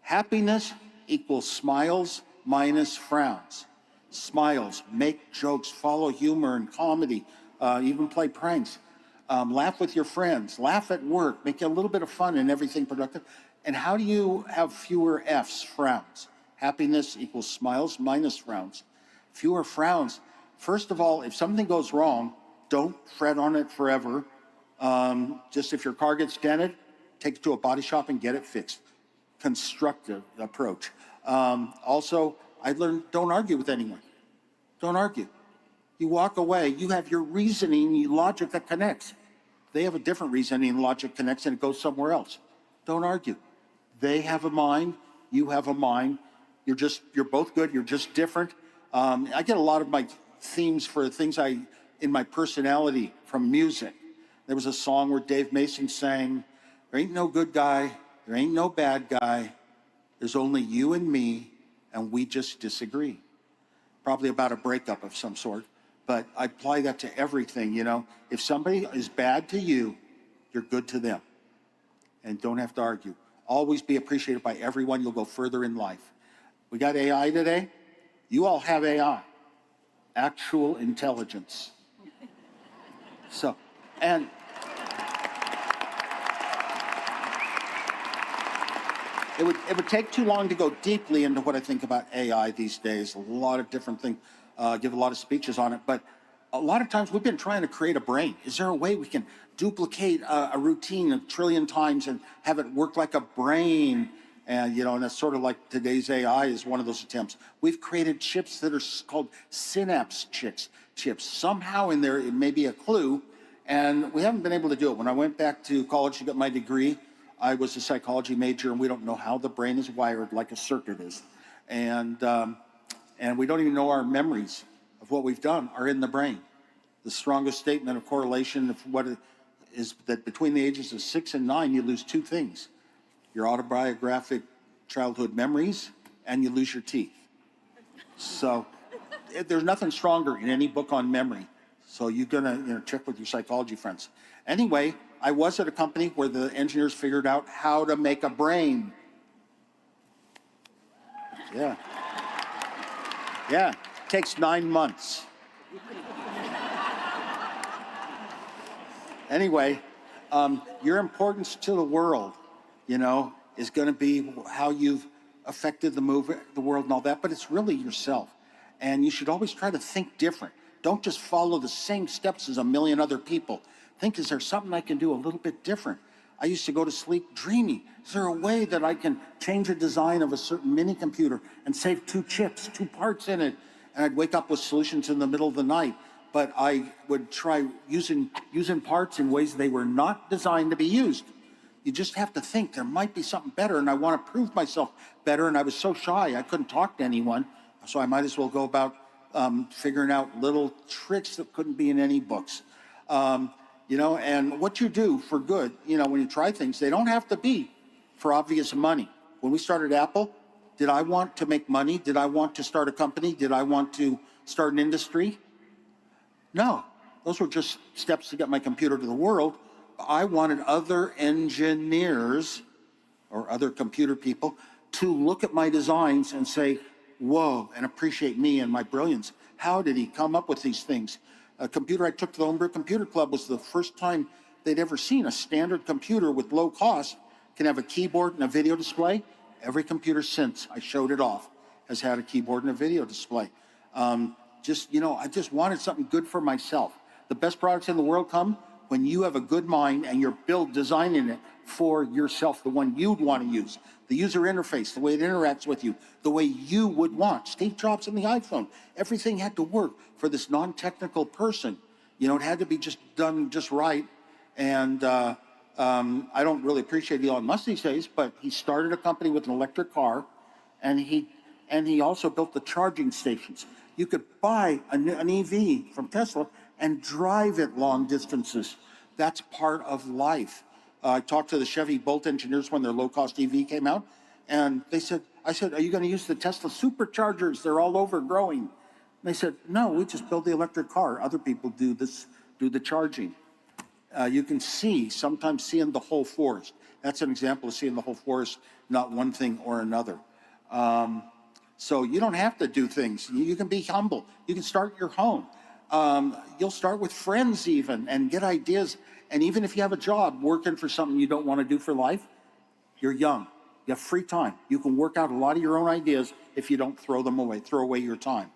Happiness equals smiles minus frowns. Smiles, make jokes, follow humor and comedy, even play pranks. Laugh with your friends, laugh at work, make a little bit of fun and everything productive. And how do you have fewer F's, frowns? Happiness equals smiles minus frowns. Fewer frowns. First of all, if something goes wrong, don't fret on it forever. Just if your car gets dented, take it to a body shop and get it fixed. Constructive approach. Also, I learned don't argue with anyone. Don't argue. You walk away, you have your reasoning, your logic that connects. They have a different reasoning and logic connects and it goes somewhere else. Don't argue. They have a mind, you have a mind. You're both good, you're just different. I get a lot of my themes for things in my personality from music. There was a song where Dave Mason sang, there ain't no good guy, there ain't no bad guy, there's only you and me, and we just disagree. Probably about a breakup of some sort, but I apply that to everything, you know. If somebody is bad to you, you're good to them, and don't have to argue. Always be appreciated by everyone, you'll go further in life. We got AI today. You all have AI, actual intelligence. So, and it would take too long to go deeply into what I think about AI these days. A lot of different things, give a lot of speeches on it, but a lot of times we've been trying to create a brain. Is there a way we can duplicate a routine 1 trillion times and have it work like a brain And, and that's sort of like today's AI is one of those attempts. We've created chips that are called synapse chips. Somehow in there, it may be a clue, and we haven't been able to do it. When I went back to college to get my degree, I was a psychology major, and we don't know how the brain is wired like a circuit is. And we don't even know our memories of what we've done are in the brain. The strongest statement of correlation of what it is that between the ages of 6 and 9, you lose 2 things: your autobiographic childhood memories, and you lose your teeth. So there's nothing stronger in any book on memory. So you're gonna check with your psychology friends. Anyway, I was at a company where the engineers figured out how to make a brain. Yeah. Yeah, takes 9 months. Anyway, your importance to the world, is going to be how you've affected the world and all that, but it's really yourself. And you should always try to think different. Don't just follow the same steps as a million other people. Think, is there something I can do a little bit different? I used to go to sleep dreaming. Is there a way that I can change a design of a certain mini computer and save 2 chips, 2 parts in it? And I'd wake up with solutions in the middle of the night. But I would try using parts in ways they were not designed to be used. You just have to think there might be something better, and I want to prove myself better. And I was so shy, I couldn't talk to anyone. So I might as well go about figuring out little tricks that couldn't be in any books. And what you do for good, when you try things, they don't have to be for obvious money. When we started Apple, did I want to make money? Did I want to start a company? Did I want to start an industry? No, those were just steps to get my computer to the world. I wanted other engineers or other computer people to look at my designs and say, whoa, and appreciate me and my brilliance. How did he come up with these things? A computer I took to the Homebrew Computer Club was the first time they'd ever seen a standard computer with low cost can have a keyboard and a video display. Every computer since I showed it off has had a keyboard and a video display. I just wanted something good for myself. The best products in the world come when you have a good mind and you're designing it for yourself, the one you'd want to use. The user interface, the way it interacts with you, the way you would want. Steve Jobs and the iPhone, everything had to work for this non-technical person. It had to be just done just right. And I don't really appreciate Elon Musk these days, but he started a company with an electric car, and he also built the charging stations. You could buy an EV from Tesla and drive it long distances. That's part of life. I talked to the Chevy Bolt engineers when their low-cost EV came out, and I said, are you going to use the Tesla superchargers? They're all over growing. And they said, no, we just build the electric car. Other people do the charging. You can sometimes seeing the whole forest. That's an example of seeing the whole forest, not one thing or another. So you don't have to do things. You can be humble. You can start your home. You'll start with friends even and get ideas. And even if you have a job working for something you don't want to do for life, you're young. You have free time. You can work out a lot of your own ideas if you don't throw away your time.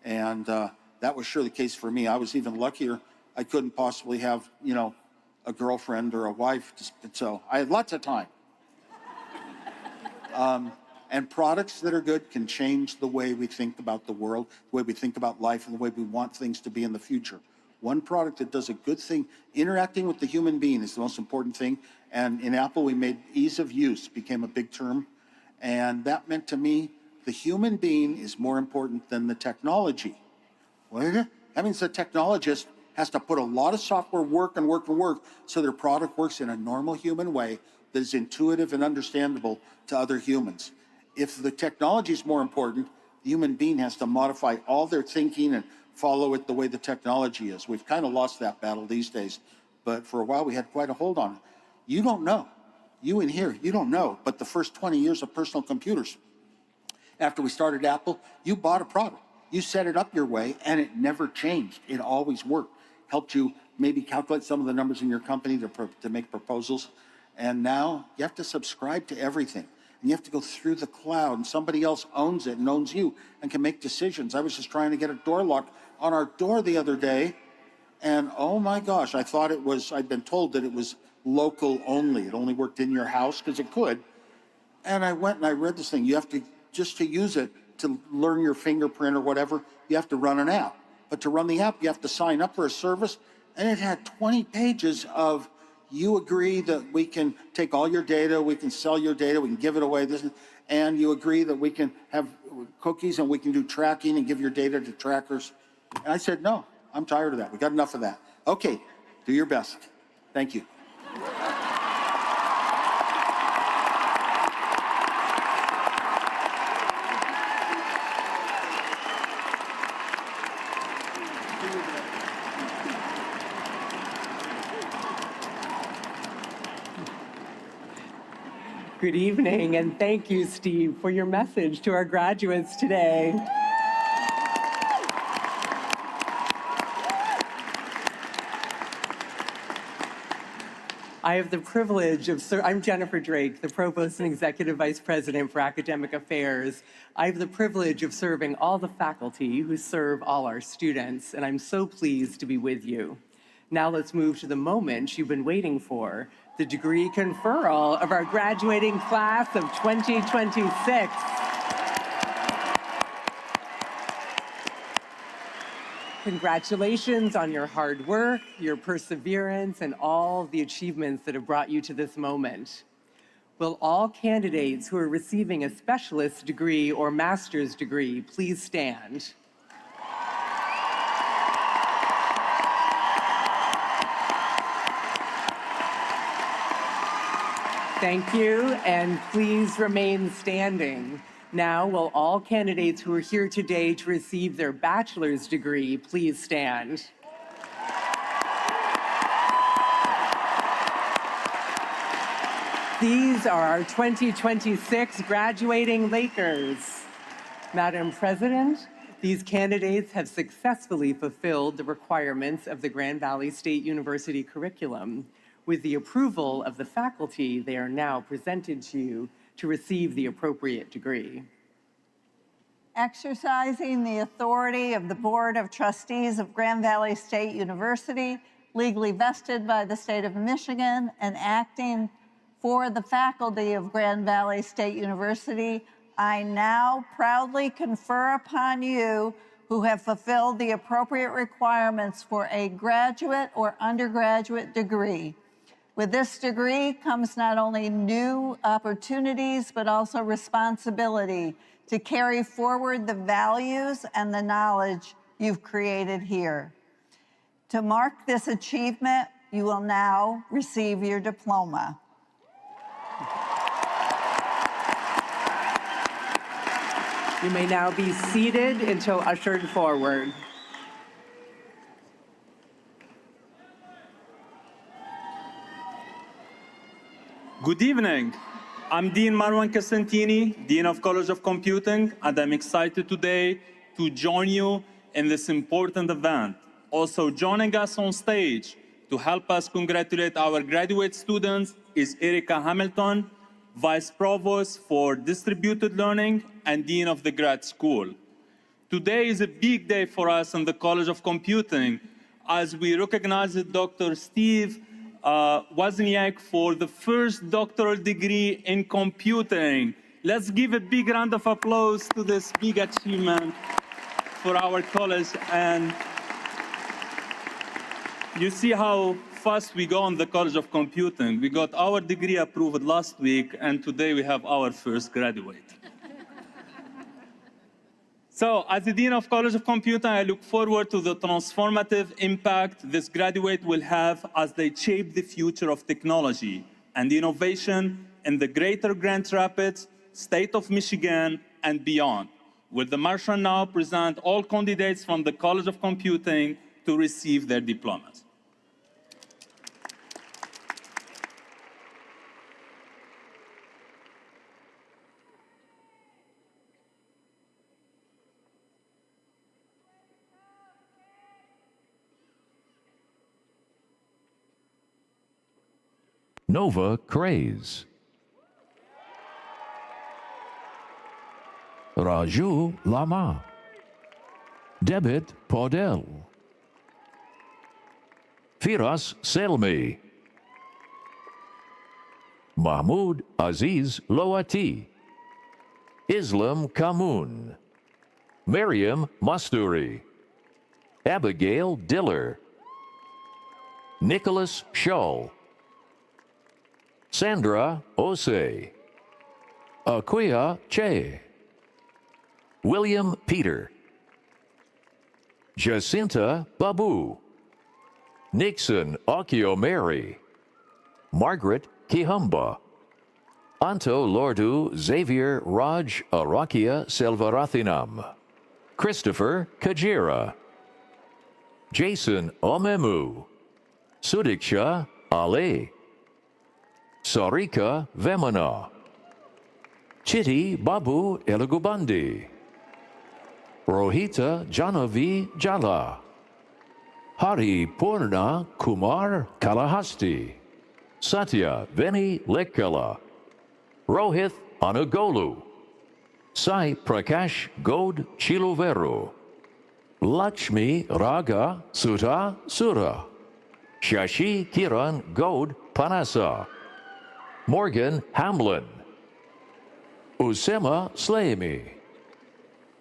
And that was sure the case for me. I was even luckier. I couldn't possibly have, a girlfriend or a wife. So I had lots of time. And products that are good can change the way we think about the world, the way we think about life, and the way we want things to be in the future. One product that does a good thing, interacting with the human being is the most important thing. And in Apple, we made ease of use became a big term. And that meant to me, the human being is more important than the technology. What is it? That means the technologist has to put a lot of software work so their product works in a normal human way that is intuitive and understandable to other humans. If the technology is more important, the human being has to modify all their thinking and follow it the way the technology is. We've kind of lost that battle these days, but for a while we had quite a hold on it. You don't know. You in here, you don't know, but the first 20 years of personal computers, after we started Apple, you bought a product. You set it up your way, and it never changed. It always worked. Helped you maybe calculate some of the numbers in your company to make proposals. And now you have to subscribe to everything. And you have to go through the cloud, and somebody else owns it and owns you and can make decisions. I was just trying to get a door lock on our door the other day, and oh my gosh, I'd been told that it was local only. It only worked in your house, because it could. And I went and I read this thing. You have to, just to use it, to learn your fingerprint or whatever, you have to run an app. But to run the app, you have to sign up for a service. And it had 20 pages of, you agree that we can take all your data, we can sell your data, we can give it away, and you agree that we can have cookies and we can do tracking and give your data to trackers. And I said, no, I'm tired of that. We got enough of that. Okay, do your best. Thank you. Good evening, and thank you, Steve, for your message to our graduates today. I have the privilege of I'm Jennifer Drake, the Provost and Executive Vice President for Academic Affairs. I have the privilege of serving all the faculty who serve all our students, and I'm so pleased to be with you. Now let's move to the moment you've been waiting for, the degree conferral of our graduating class of 2026. Congratulations on your hard work, your perseverance, and all the achievements that have brought you to this moment. Will all candidates who are receiving a specialist degree or master's degree please stand? Thank you, and please remain standing. Now, will all candidates who are here today to receive their bachelor's degree please stand? These are our 2026 graduating Lakers. Madam President, these candidates have successfully fulfilled the requirements of the Grand Valley State University curriculum. With the approval of the faculty, they are now presented to you to receive the appropriate degree. Exercising the authority of the Board of Trustees of Grand Valley State University, legally vested by the state of Michigan, and acting for the faculty of Grand Valley State University, I now proudly confer upon you who have fulfilled the appropriate requirements for a graduate or undergraduate degree. With this degree comes not only new opportunities, but also responsibility to carry forward the values and the knowledge you've created here. To mark this achievement, you will now receive your diploma. You may now be seated until ushered forward. Good evening. I'm Dean Marwan Casantini, Dean of College of Computing, and I'm excited today to join you in this important event. Also joining us on stage to help us congratulate our graduate students is Erica Hamilton, Vice Provost for Distributed Learning and Dean of the Grad School. Today is a big day for us in the College of Computing as we recognize Dr. Steve Wozniak for the first doctoral degree in computing. Let's give a big round of applause to this big achievement for our college. And you see how fast we go on the College of Computing. We got our degree approved last week, and today we have our first graduate. So, as the Dean of College of Computing, I look forward to the transformative impact this graduate will have as they shape the future of technology and innovation in the greater Grand Rapids, state of Michigan, and beyond. Will the Marshal now present all candidates from the College of Computing to receive their diplomas? Nova Craze, Raju Lama, Debit Podel, Firas Selmi, Mahmoud Aziz Loati, Islam Kamoun, Miriam Masturi, Abigail Diller, Nicholas Scholl, Sandra Ose, Aquia Che, William Peter, Jacinta Babu, Nixon Akio Mary, Margaret Kihumba, Anto Lordu Xavier Raj Arakia Selvarathinam, Christopher Kajira, Jason Omemu, Sudiksha Ale, Sarika Vemana, Chitty Babu Elagubandi, Rohita Janavi Jala, Hari Purna Kumar Kalahasti, Satya Veni Lekala, Rohit Anugolu, Sai Prakash God Chiluveru, Lakshmi Raga Sutta Sura, Shashi Kiran God Panasa, Morgan Hamlin, Usema Slaimi,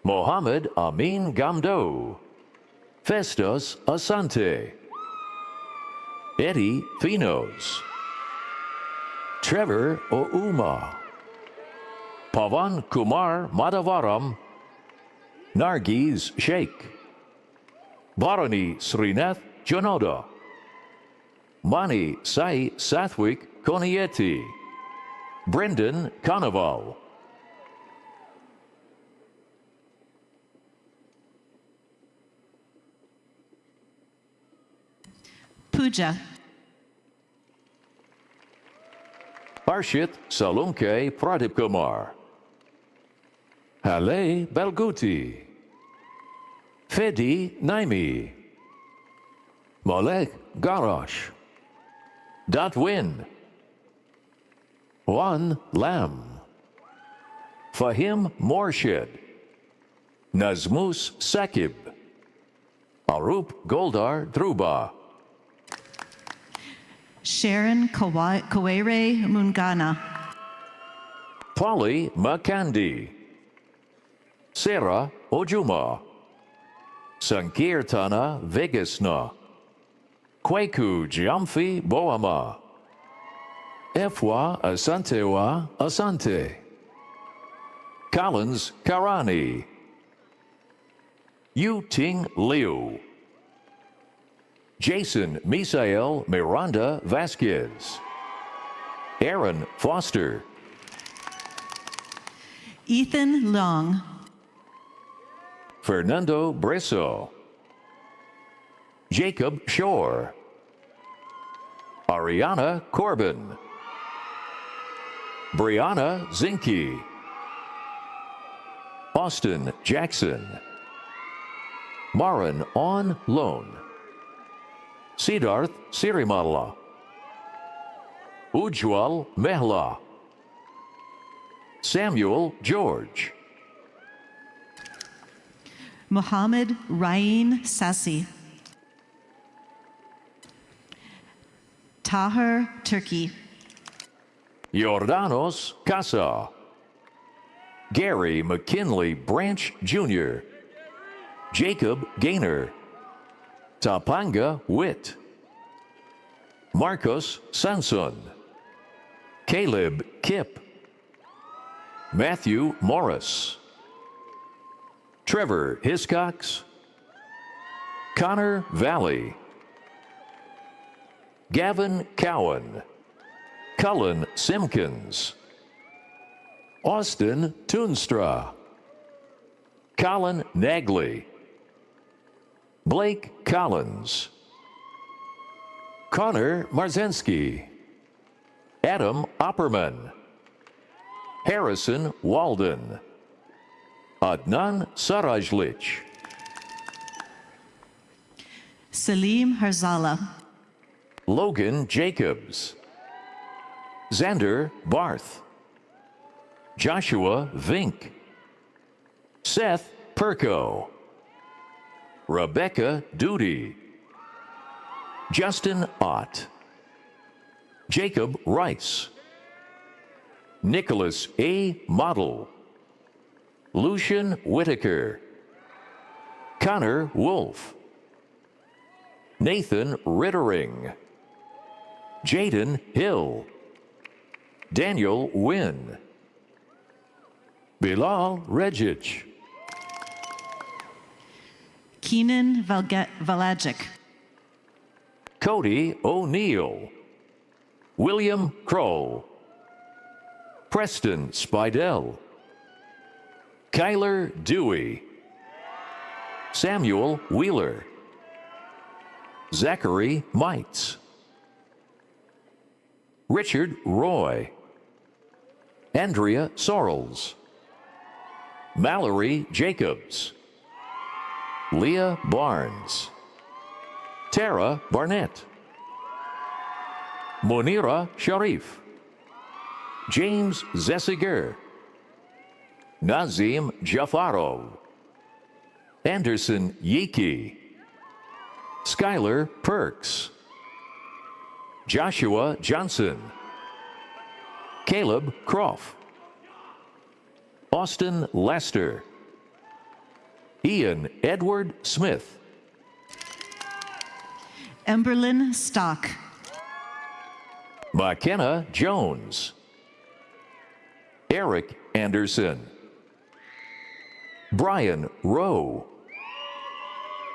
Mohammed Amin Gamdo, Festus Asante, Eddie Finos, Trevor Ouma, Pavan Kumar Madhavaram, Nargiz Sheikh, Bharani Srinath Janoda, Mani Sai Sathwik Konieti, Brendan Carnival, Puja. Arshit Salunke Pradip Kumar, Hale Belguti, Fedi Naimi, Malek Garash, Datwin, Juan Lam, Fahim Morshed, Nazmus Sakib, Arup Goldar Druba, Sharon Kawere Mungana. Polly Makandi, Sarah Ojuma, Sankirtana Vegasna, Kweku Jiamfi Boama, Efwa Asantewa Asante, Collins Karani, Yu Ting Liu, Jason Misael Miranda Vasquez, Aaron Foster, Ethan Long, Fernando Bresso, Jacob Shore, Ariana Corbin, Brianna Zinke, Austin Jackson, Marin On Loan, Siddharth Sirimala, Ujwal Mehla, Samuel George, Mohammed Rain Sassi, Tahir Turkey, Jordanos Casa, Gary McKinley Branch Jr., Jacob Gaynor, Tapanga Witt, Marcos Sanson, Caleb Kipp, Matthew Morris, Trevor Hiscox, Connor Valley, Gavin Cowan, Cullen Simpkins, Austin Toonstra, Colin Nagley, Blake Collins, Connor Marzinski, Adam Opperman, Harrison Walden, Adnan Sarajlich, Salim Herzala, Logan Jacobs, Xander Barth, Joshua Vink, Seth Perko, Rebecca Duty, Justin Ott, Jacob Rice, Nicholas A. Model, Lucian Whitaker, Connor Wolf, Nathan Rittering, Jaden Hill, Daniel Wynn, Bilal Regic, Keenan Valagic, Cody O'Neill, William Kroll, Preston Spidell, Kyler Dewey, Samuel Wheeler, Zachary Mites, Richard Roy, Andrea Sorrells, Mallory Jacobs, Leah Barnes, Tara Barnett, Monira Sharif, James Zessiger, Nazim Jafarov, Anderson Yiki, Skylar Perks, Joshua Johnson, Caleb Croft, Austin Lester, Ian Edward Smith, Emberlyn Stock, McKenna Jones, Eric Anderson, Brian Rowe,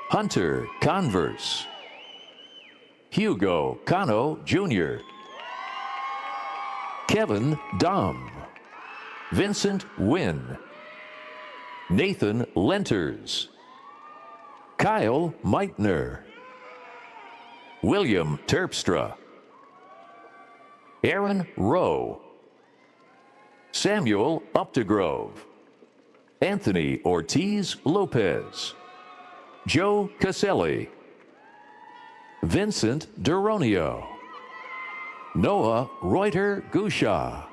Hunter Converse, Hugo Cano Jr., Kevin Dom, Vincent Wynn, Nathan Lenters, Kyle Meitner, William Terpstra, Aaron Rowe, Samuel Updegrove, Anthony Ortiz Lopez, Joe Caselli, Vincent Duronio, Noah Reuter Gusha,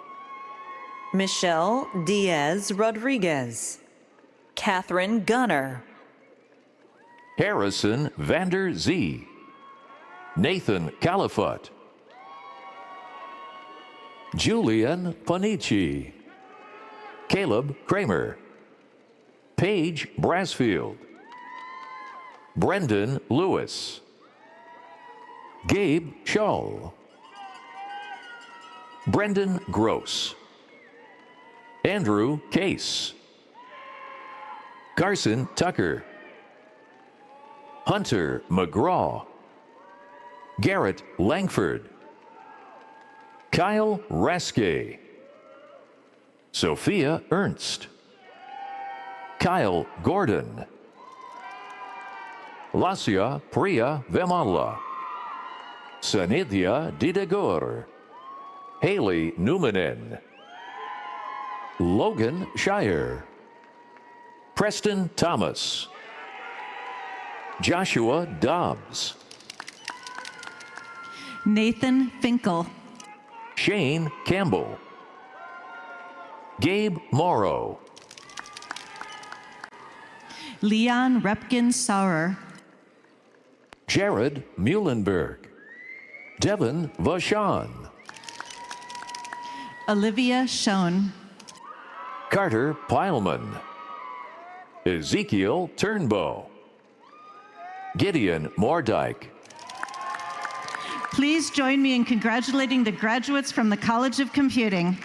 Michelle Diaz Rodriguez, Catherine Gunner, Harrison Vander Zee, Nathan Califut, Julian Panici, Caleb Kramer, Paige Brasfield, Brendan Lewis, Gabe Schall, Brendan Gross, Andrew Case, Carson Tucker, Hunter McGraw, Garrett Langford, Kyle Raske, Sophia Ernst, Kyle Gordon, Lasia Priya Vemala, Sanidhya Didagor, Haley Numanen, Logan Shire, Preston Thomas, Joshua Dobbs, Nathan Finkel, Shane Campbell, Gabe Morrow, Leon Repkin Sauer, Jared Muhlenberg, Devin Vachon, Olivia Schoen, Carter Pileman, Ezekiel Turnbow, Gideon Mordyke. Please join me in congratulating the graduates from the College of Computing.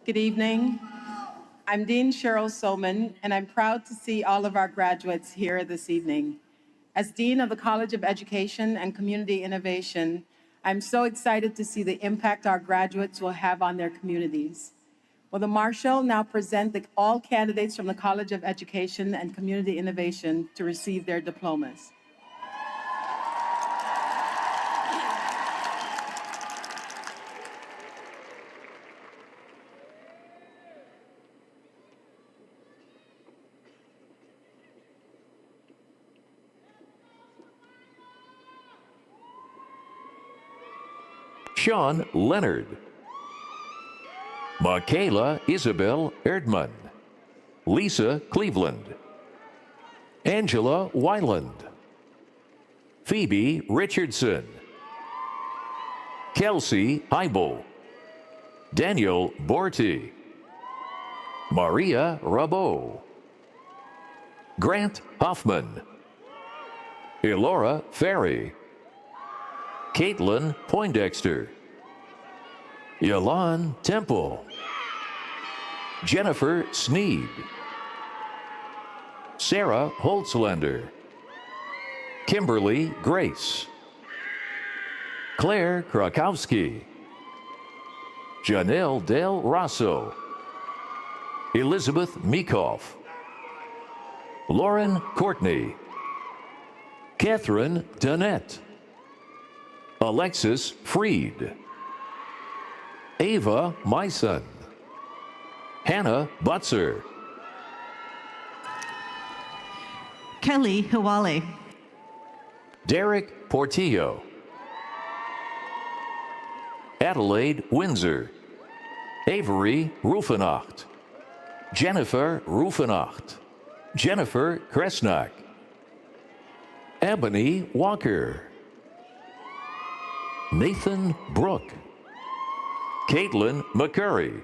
Good evening. I'm Dean Cheryl Soman, and I'm proud to see all of our graduates here this evening. As Dean of the College of Education and Community Innovation, I'm so excited to see the impact our graduates will have on their communities. Will the Marshal now present all candidates from the College of Education and Community Innovation to receive their diplomas? Sean Leonard, Michaela Isabel Erdman, Lisa Cleveland, Angela Wyland, Phoebe Richardson, Kelsey Heibel, Daniel Borty, Maria Rabot, Grant Hoffman, Elora Ferry, Caitlin Poindexter, Yalan Temple, Jennifer Sneed, Sarah Holtzlander, Kimberly Grace, Claire Krakowski, Janelle Del Rosso, Elizabeth Meekoff, Lauren Courtney, Catherine Danette, Alexis Freed, Ava Myson, Hannah Butzer, Kelly Hiwale, Derek Portillo, Adelaide Windsor, Avery Rufenacht, Jennifer Rufenacht, Jennifer Kresnak, Ebony Walker, Nathan Brook, Caitlin McCurry,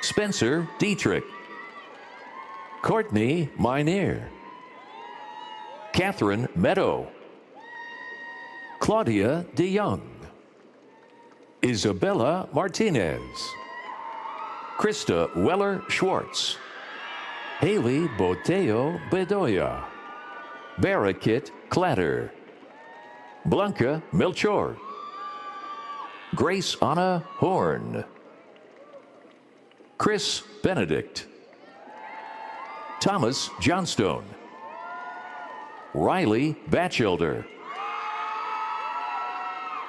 Spencer Dietrich, Courtney Minear, Catherine Meadow, Claudia DeYoung, Isabella Martinez, Krista Weller Schwartz, Haley Boteo Bedoya, Barakit Clatter, Blanca Melchor, Grace Anna Horn, Chris Benedict, Thomas Johnstone, Riley Batchelder,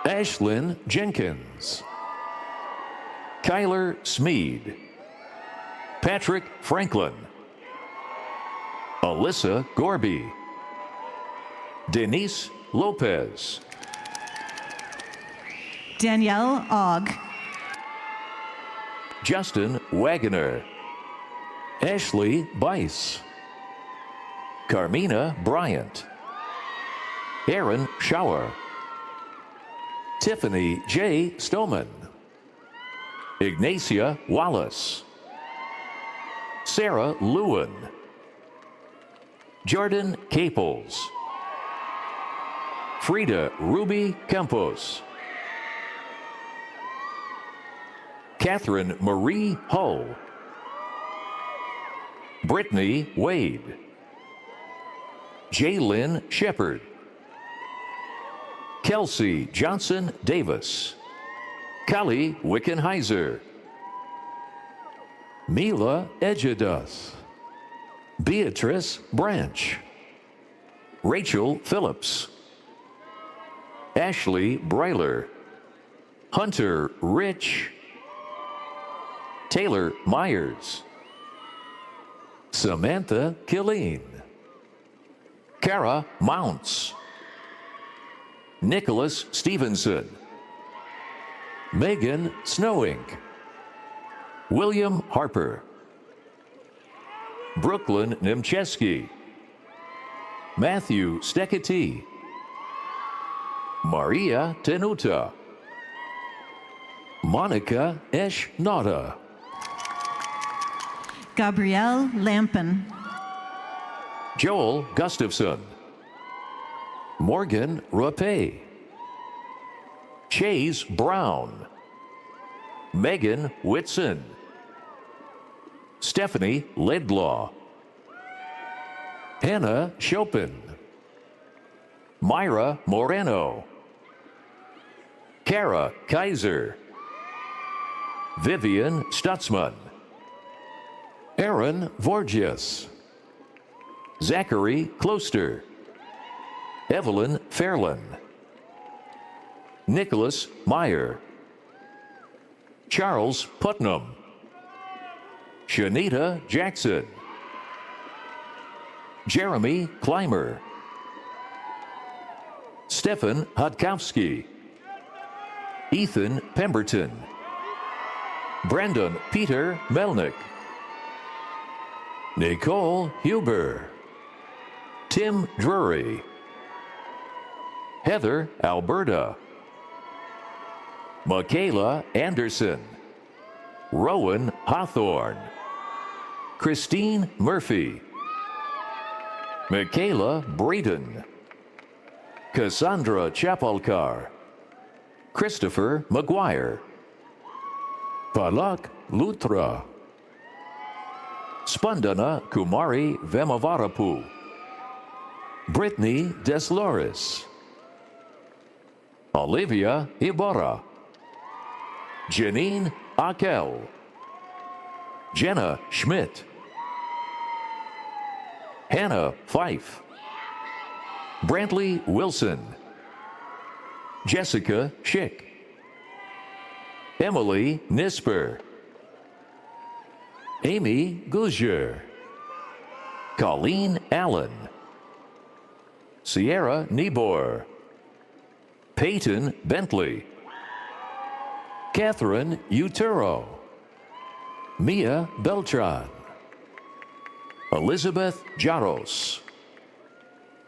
Ashlyn Jenkins, Kyler Smead, Patrick Franklin, Alyssa Gorby, Denise Lopez, Danielle Ogg, Justin Wagoner, Ashley Bice, Carmina Bryant, Aaron Schauer, Tiffany J. Stoneman, Ignacia Wallace, Sarah Lewin, Jordan Caples, Frida Ruby Campos, Catherine Marie Hull, Brittany Wade, Jaylyn Shepard, Kelsey Johnson Davis, Kali Wickenheiser, Mila Ejidas, Beatrice Branch, Rachel Phillips, Ashley Breiler, Hunter Rich, Taylor Myers, Samantha Killeen, Kara Mounts, Nicholas Stevenson, Megan Snowing, William Harper, Brooklyn Nimcheski, Matthew Steketee, Maria Tenuta, Monica Eshnada, Gabrielle Lampen, Joel Gustafson, Morgan Rapay, Chase Brown, Megan Whitson, Stephanie Ledlaw, Hannah Chopin, Myra Moreno, Kara Kaiser, Vivian Stutzman, Aaron Vorgias, Zachary Closter, Evelyn Fairland, Nicholas Meyer, Charles Putnam, Shanita Jackson, Jeremy Clymer, Stefan Hodkowski, Ethan Pemberton, Brandon Peter Melnick, Nicole Huber, Tim Drury, Heather Alberta, Michaela Anderson, Rowan Hawthorne, Christine Murphy, Michaela Breeden, Cassandra Chapalkar, Christopher McGuire, Palak Lutra, Spandana Kumari Vemavarapu, Brittany Desloris, Olivia Ibarra, Janine Akel, Jenna Schmidt, Hannah Fife, Brantley Wilson, Jessica Schick, Emily Nisper, Amy Gouger, Colleen Allen, Sierra Nebor, Peyton Bentley, Catherine Utero, Mia Beltran, Elizabeth Jaros,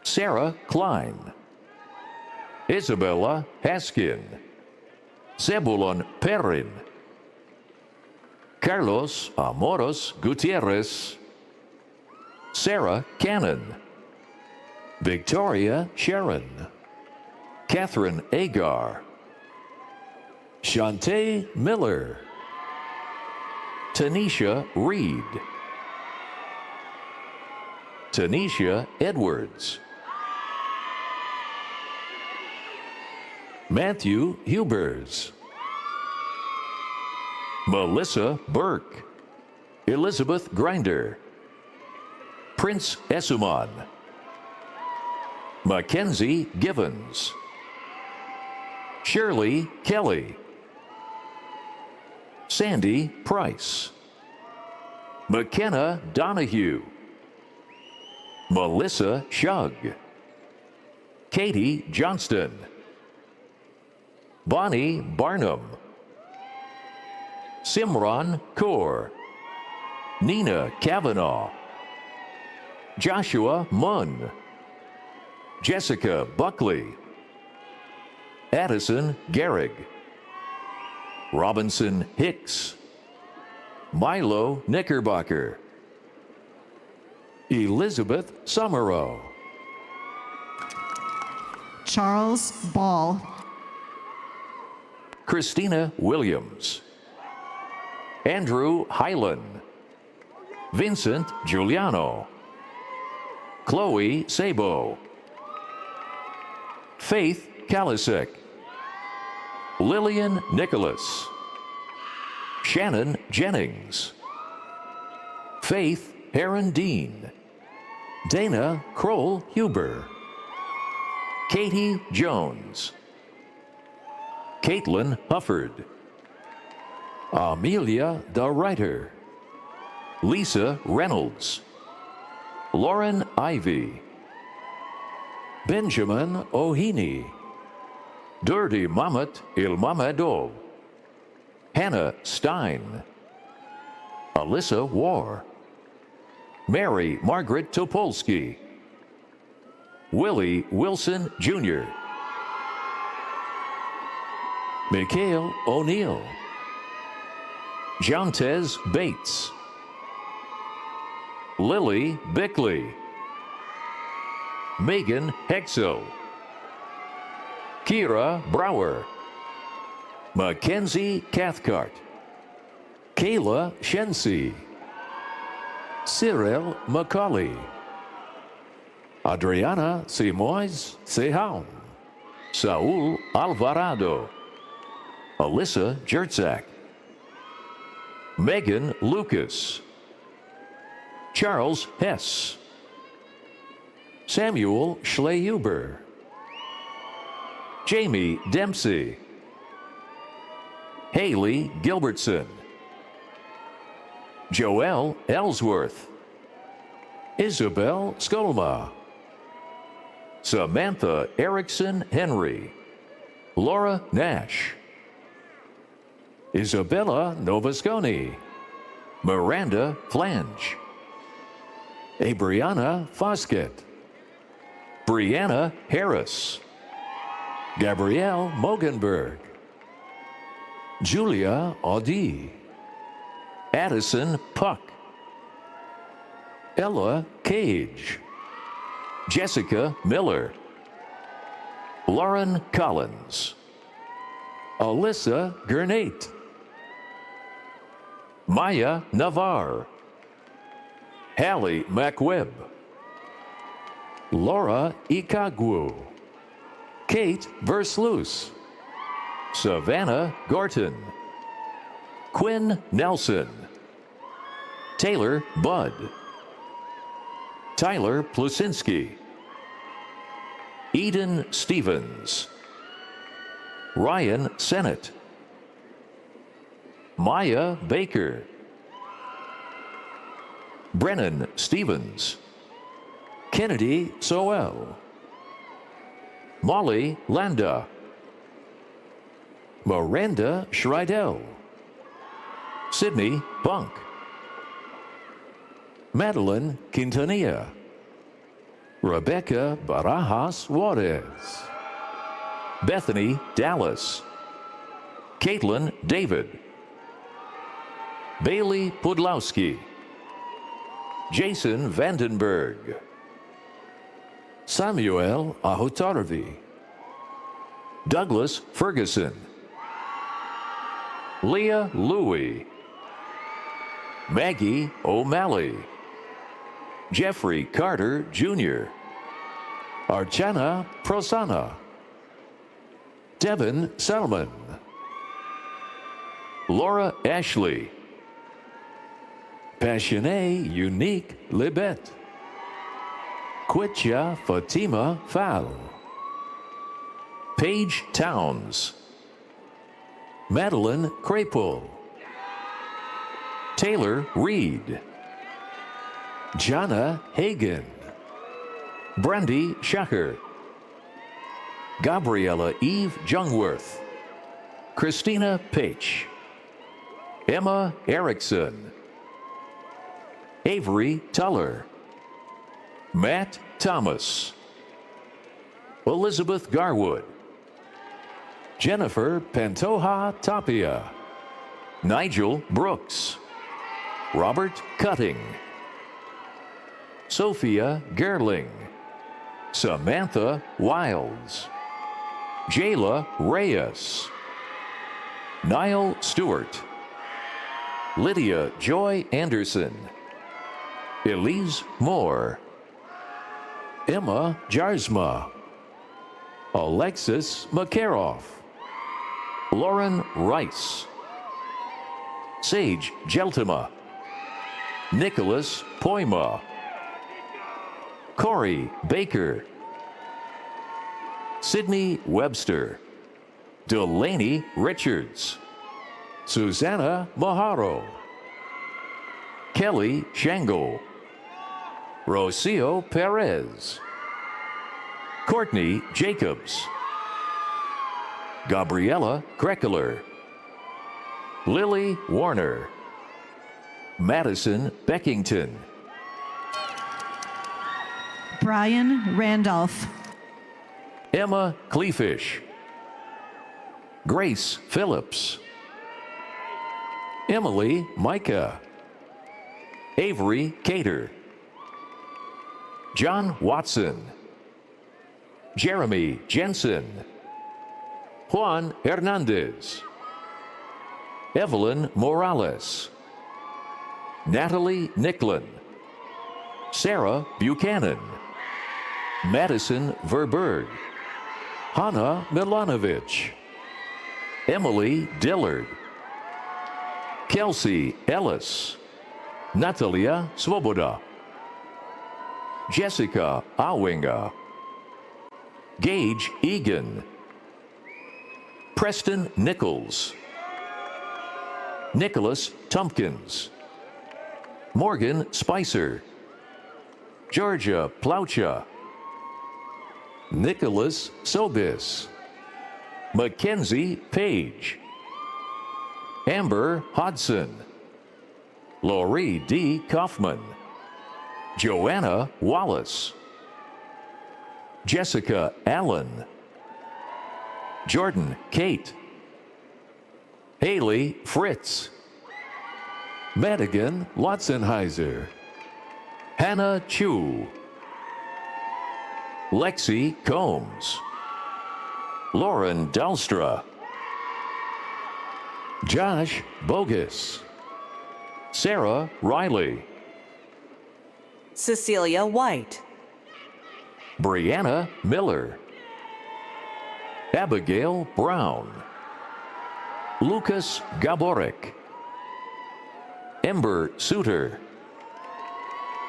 Sarah Klein, Isabella Haskin, Zebulon Perrin, Carlos Amoros Gutierrez, Sarah Cannon, Victoria Sharon, Catherine Agar, Shantae Miller, Tanisha Reed, Tanisha Edwards, Matthew Hubers, Melissa Burke, Elizabeth Grinder, Prince Esuman, Mackenzie Givens, Shirley Kelly, Sandy Price, McKenna Donahue, Melissa Shug, Katie Johnston, Bonnie Barnum, Simran Kaur, Nina Kavanaugh, Joshua Munn, Jessica Buckley, Addison Gehrig, Robinson Hicks, Milo Knickerbocker, Elizabeth Summerow, Charles Ball, Christina Williams, Andrew Hyland, Vincent Giuliano, Chloe Sabo, Faith Kalisek, Lillian Nicholas, Shannon Jennings, Faith Heron Dean, Dana Kroll Huber, Katie Jones, Caitlin Hufford, Amelia the Writer, Lisa Reynolds, Lauren Ivy, Benjamin Ohini, Dirty Mamet Ilmamadov, Hannah Stein, Alyssa War, Mary Margaret Topolsky, Willie Wilson Jr., Mikhail O'Neill, Jontez Bates, Lily Bickley, Megan Hexel, Kira Brower, Mackenzie Cathcart, Kayla Shensi, Cyril Macaulay, Adriana Simoes Seham, Saul Alvarado, Alyssa Jertzak, Megan Lucas, Charles Hess, Samuel Schlehuber, Jamie Dempsey, Haley Gilbertson, Joelle Ellsworth, Isabel Skolma, Samantha Erickson Henry, Laura Nash, Isabella Novasconi, Miranda Flange, Abriana Foskett, Brianna Harris, Gabrielle Mogenberg, Julia Audi, Addison Puck, Ella Cage, Jessica Miller, Lauren Collins, Alyssa Gernate, Maya Navarre, Hallie McWebb, Laura Ikagwu, Kate Versluis, Savannah Gorton, Quinn Nelson, Taylor Budd, Tyler Plusinski, Eden Stevens, Ryan Sennett, Maya Baker, Brennan Stevens, Kennedy Sowell, Molly Landa, Miranda Schreidel, Sydney Bunk, Madeline Quintanilla, Rebecca Barajas Juarez, Bethany Dallas, Caitlin David, Bailey Pudlowski, Jason Vandenberg, Samuel Ahotarvi, Douglas Ferguson, Leah Louie, Maggie O'Malley, Jeffrey Carter Jr., Archana Prosana, Devin Selman, Laura Ashley, Passionné Unique Libet, Quitcha Fatima Fal, Paige Towns, Madeline Crapul, Taylor Reed, Jana Hagen, Brandy Shacher, Gabriella Eve Jungworth, Christina Page, Emma Erickson, Avery Tuller, Matt Thomas, Elizabeth Garwood, Jennifer Pantoja Tapia, Nigel Brooks, Robert Cutting, Sophia Gerling, Samantha Wilds, Jayla Reyes, Niall Stewart, Lydia Joy Anderson, Elise Moore, Emma Jarzma, Alexis Makaroff, Lauren Rice, Sage Geltima, Nicholas Poima, Corey Baker, Sydney Webster, Delaney Richards, Susanna Maharo, Kelly Shango, Rocio Perez, Courtney Jacobs, Gabriella Kreckler, Lily Warner, Madison Beckington, Brian Randolph, Emma Cleafish, Grace Phillips, Emily Micah, Avery Cater, John Watson, Jeremy Jensen, Juan Hernandez, Evelyn Morales, Natalie Nicklin, Sarah Buchanan, Madison Verberg, Hannah Milanovic, Emily Dillard, Kelsey Ellis, Natalia Svoboda, Jessica Awinga, Gage Egan, Preston Nichols, Nicholas Tompkins, Morgan Spicer, Georgia Plaucha, Nicholas Sobis, Mackenzie Page, Amber Hodson, Laurie D. Kaufman, Joanna Wallace, Jessica Allen, Jordan Kate, Haley Fritz, Madigan Lotzenheiser, Hannah Chu, Lexi Combs, Lauren Delstra, Josh Bogus, Sarah Riley, Cecilia White, Brianna Miller, Abigail Brown, Lucas Gaborek, Ember Suter,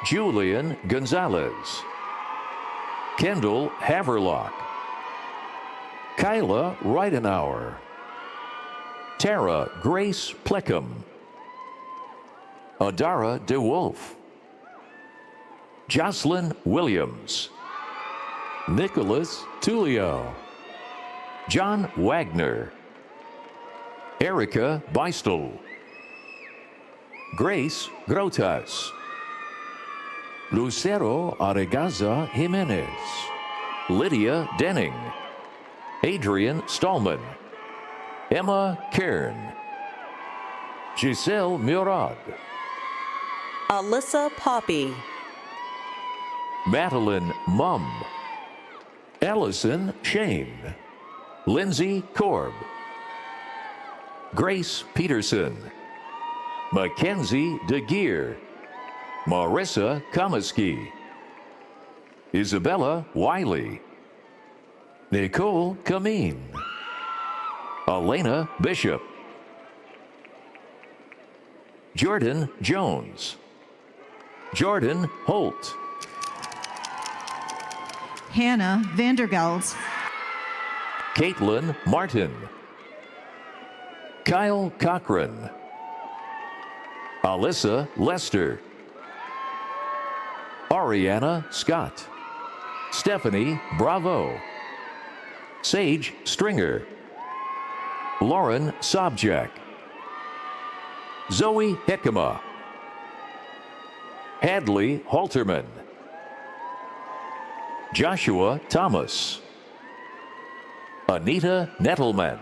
Julian Gonzalez, Kendall Haverlock, Kyla Reidenauer, Tara Grace Pleckham, Adara DeWolf, Jocelyn Williams, Nicholas Tullio, John Wagner, Erica Beistel, Grace Grotas, Lucero Aregaza Jimenez, Lydia Denning, Adrian Stallman, Emma Kern, Giselle Murad, Alyssa Poppy, Madeline Mum, Allison Shane, Lindsay Korb, Grace Peterson, Mackenzie DeGeer, Marissa Komisky, Isabella Wiley, Nicole Kameen, Elena Bishop, Jordan Jones, Jordan Holt, Hannah Vandergeld, Caitlin Martin, Kyle Cochran, Alyssa Lester, Ariana Scott, Stephanie Bravo, Sage Stringer, Lauren Sobjak, Zoe Hickema, Hadley Halterman, Joshua Thomas, Anita Nettleman,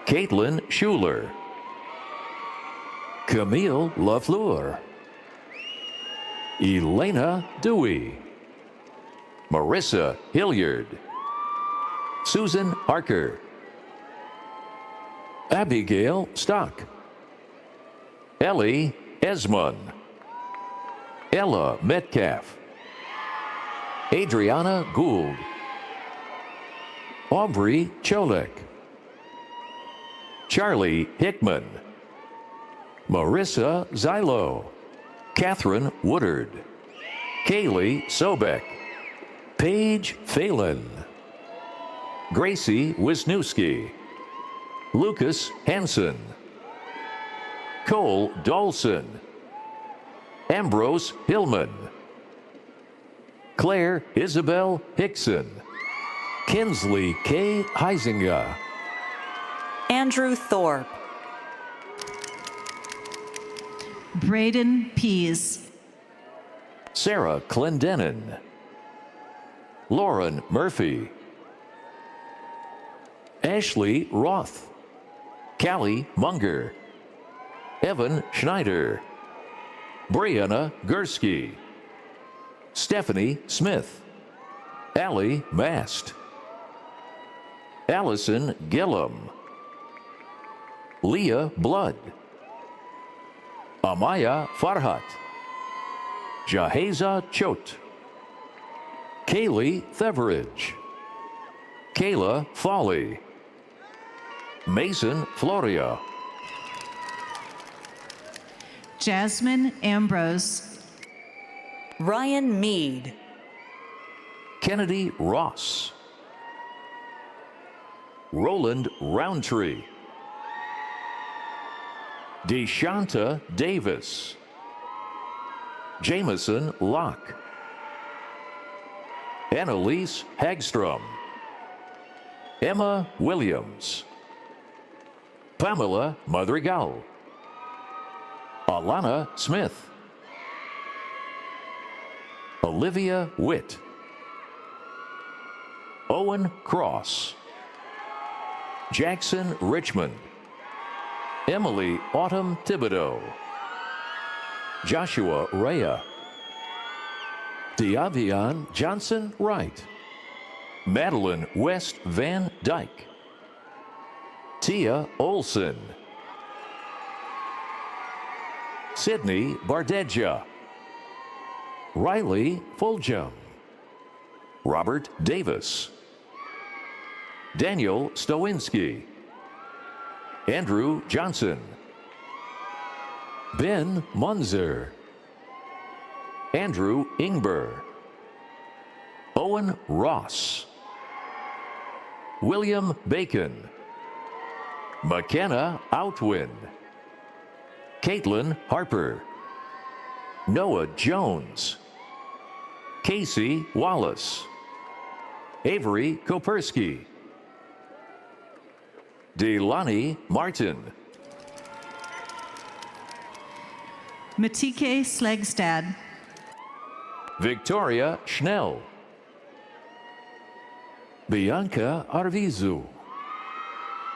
Caitlin Schuler, Camille Lafleur, Elena Dewey, Marissa Hilliard, Susan Harker, Abigail Stock, Ellie Esmond, Ella Metcalf, Adriana Gould, Aubrey Cholek, Charlie Hickman, Marissa Zylo, Catherine Woodard, Kaylee Sobek, Paige Phelan, Gracie Wisniewski, Lucas Hansen, Cole Dolson, Ambrose Hillman, Claire Isabel Hickson, Kinsley K. Heisinger, Andrew Thorpe, Braden Pease, Sarah Clendenin, Lauren Murphy, Ashley Roth, Callie Munger, Evan Schneider, Brianna Gursky, Stephanie Smith, Allie Mast, Allison Gillum, Leah Blood, Amaya Farhat, Jaheza Choate, Kaylee Theveridge, Kayla Foley, Mason Floria, Jasmine Ambrose, Ryan Mead, Kennedy Ross, Roland Roundtree, Deshanta Davis, Jameson Locke, Annalise Hagstrom, Emma Williams, Pamela Madrigal, Alana Smith, Olivia Witt, Owen Cross, Jackson Richmond, Emily Autumn Thibodeau, Joshua Rea, Diavion Johnson Wright, Madeline West Van Dyke, Tia Olson, Sydney Bardeja, Riley Fuljum, Robert Davis, Daniel Stowinski, Andrew Johnson, Ben Munzer, Andrew Ingber, Owen Ross, William Bacon, McKenna Outwin, Caitlin Harper, Noah Jones, Casey Wallace, Avery Kopersky, Delani Martin, Matike Slegstad, Victoria Schnell, Bianca Arvizu,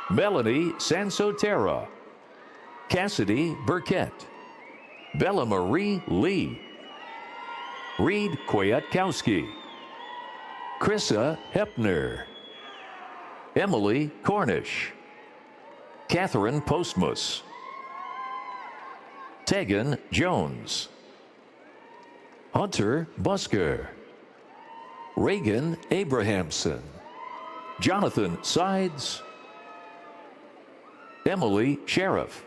Melanie Sansotera, Cassidy Burkett, Bella Marie Lee, Reed Kwiatkowski, Krissa Hepner, Emily Cornish, Catherine Postmus, Tegan Jones, Hunter Busker, Reagan Abrahamson, Jonathan Sides, Emily Sheriff,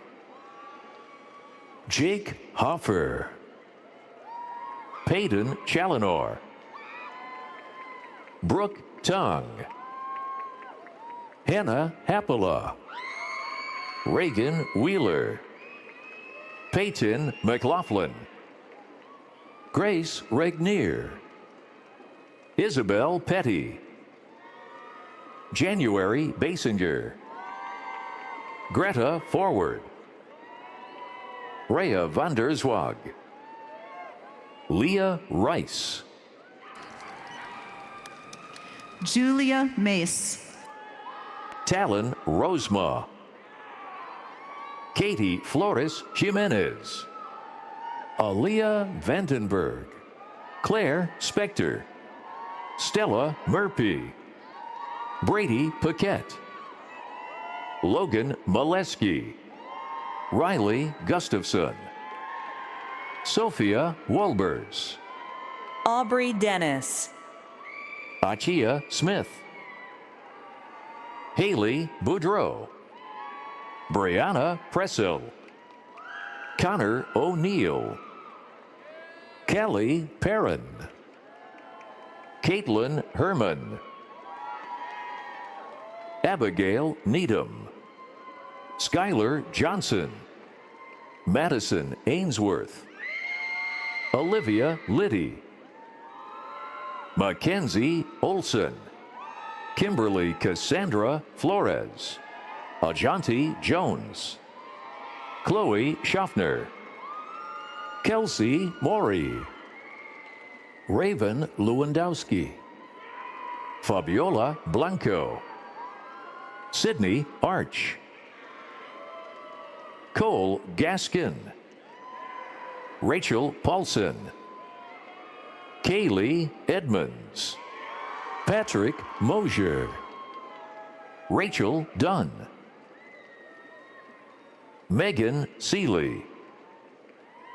Jake Hoffer, Peyton Challenor, Brooke Tongue, Hannah Hapala, Reagan Wheeler, Peyton McLaughlin, Grace Regnier, Isabel Petty, January Basinger, Greta Forward, Rhea van der Zwag, Leah Rice, Julia Mace, Talon Rosema, Katie Flores Jimenez, Aaliyah Vandenberg, Claire Spector, Stella Murphy, Brady Paquette, Logan Molesky, Riley Gustafson, Sophia Wolbers, Aubrey Dennis, Achia Smith, Haley Boudreau, Brianna Pressel, Connor O'Neill, Kelly Perrin, Caitlin Herman, Abigail Needham, Skylar Johnson, Madison Ainsworth, Olivia Liddy, Mackenzie Olson, Kimberly Cassandra Flores, Ajanti Jones, Chloe Schaffner, Kelsey Maury, Raven Lewandowski, Fabiola Blanco, Sydney Arch, Cole Gaskin, Rachel Paulson, Kaylee Edmonds, Patrick Mosier, Rachel Dunn, Megan Seeley,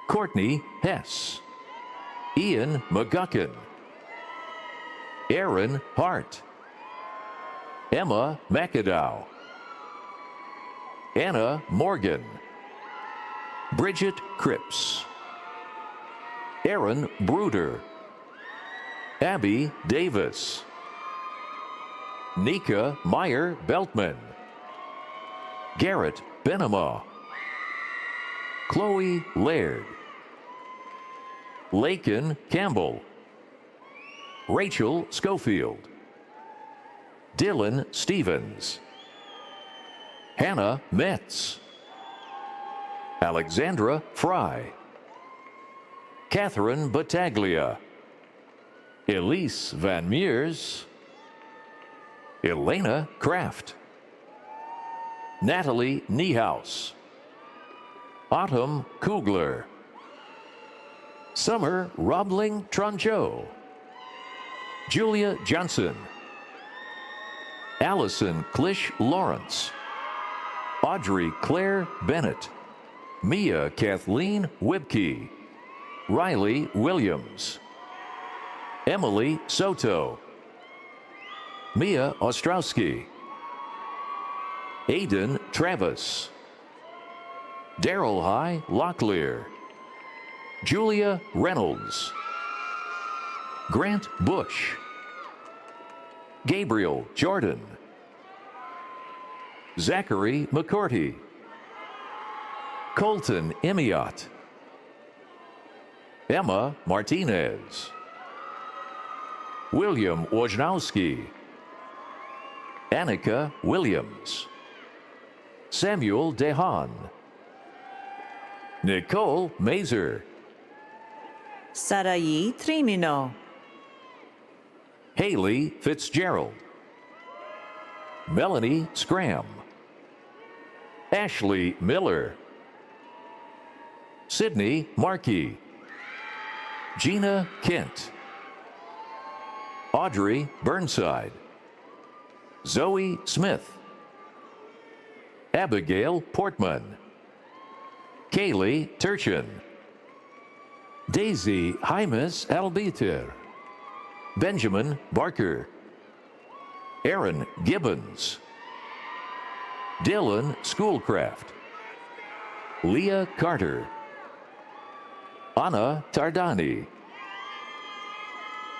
Courtney Hess, Ian McGuckin, Aaron Hart, Emma McAdow, Anna Morgan, Bridget Cripps, Aaron Bruder, Abby Davis, Nika Meyer Beltman, Garrett Benema, Chloe Laird, Lakin Campbell, Rachel Schofield, Dylan Stevens, Hannah Metz, Alexandra Fry, Catherine Battaglia, Elise Van Meers, Elena Kraft, Natalie Niehaus, Autumn Kugler, Summer Robling Tronjo, Julia Johnson, Allison Klish Lawrence, Audrey Claire Bennett, Mia Kathleen Wibke, Riley Williams, Emily Soto, Mia Ostrowski, Aiden Travis, Daryl High Locklear, Julia Reynolds, Grant Bush, Gabriel Jordan, Zachary McCourty, Colton Emiot, Emma Martinez, William Wojnowski, Annika Williams, Samuel Dehan, Nicole Mazer, Sarayi Trimino, Haley Fitzgerald, Melanie Scram, Ashley Miller, Sydney Markey, Gina Kent, Audrey Burnside, Zoe Smith, Abigail Portman, Kaylee Turchin, Daisy Jaimes Albiter, Benjamin Barker, Aaron Gibbons, Dylan Schoolcraft, Leah Carter, Anna Tardani,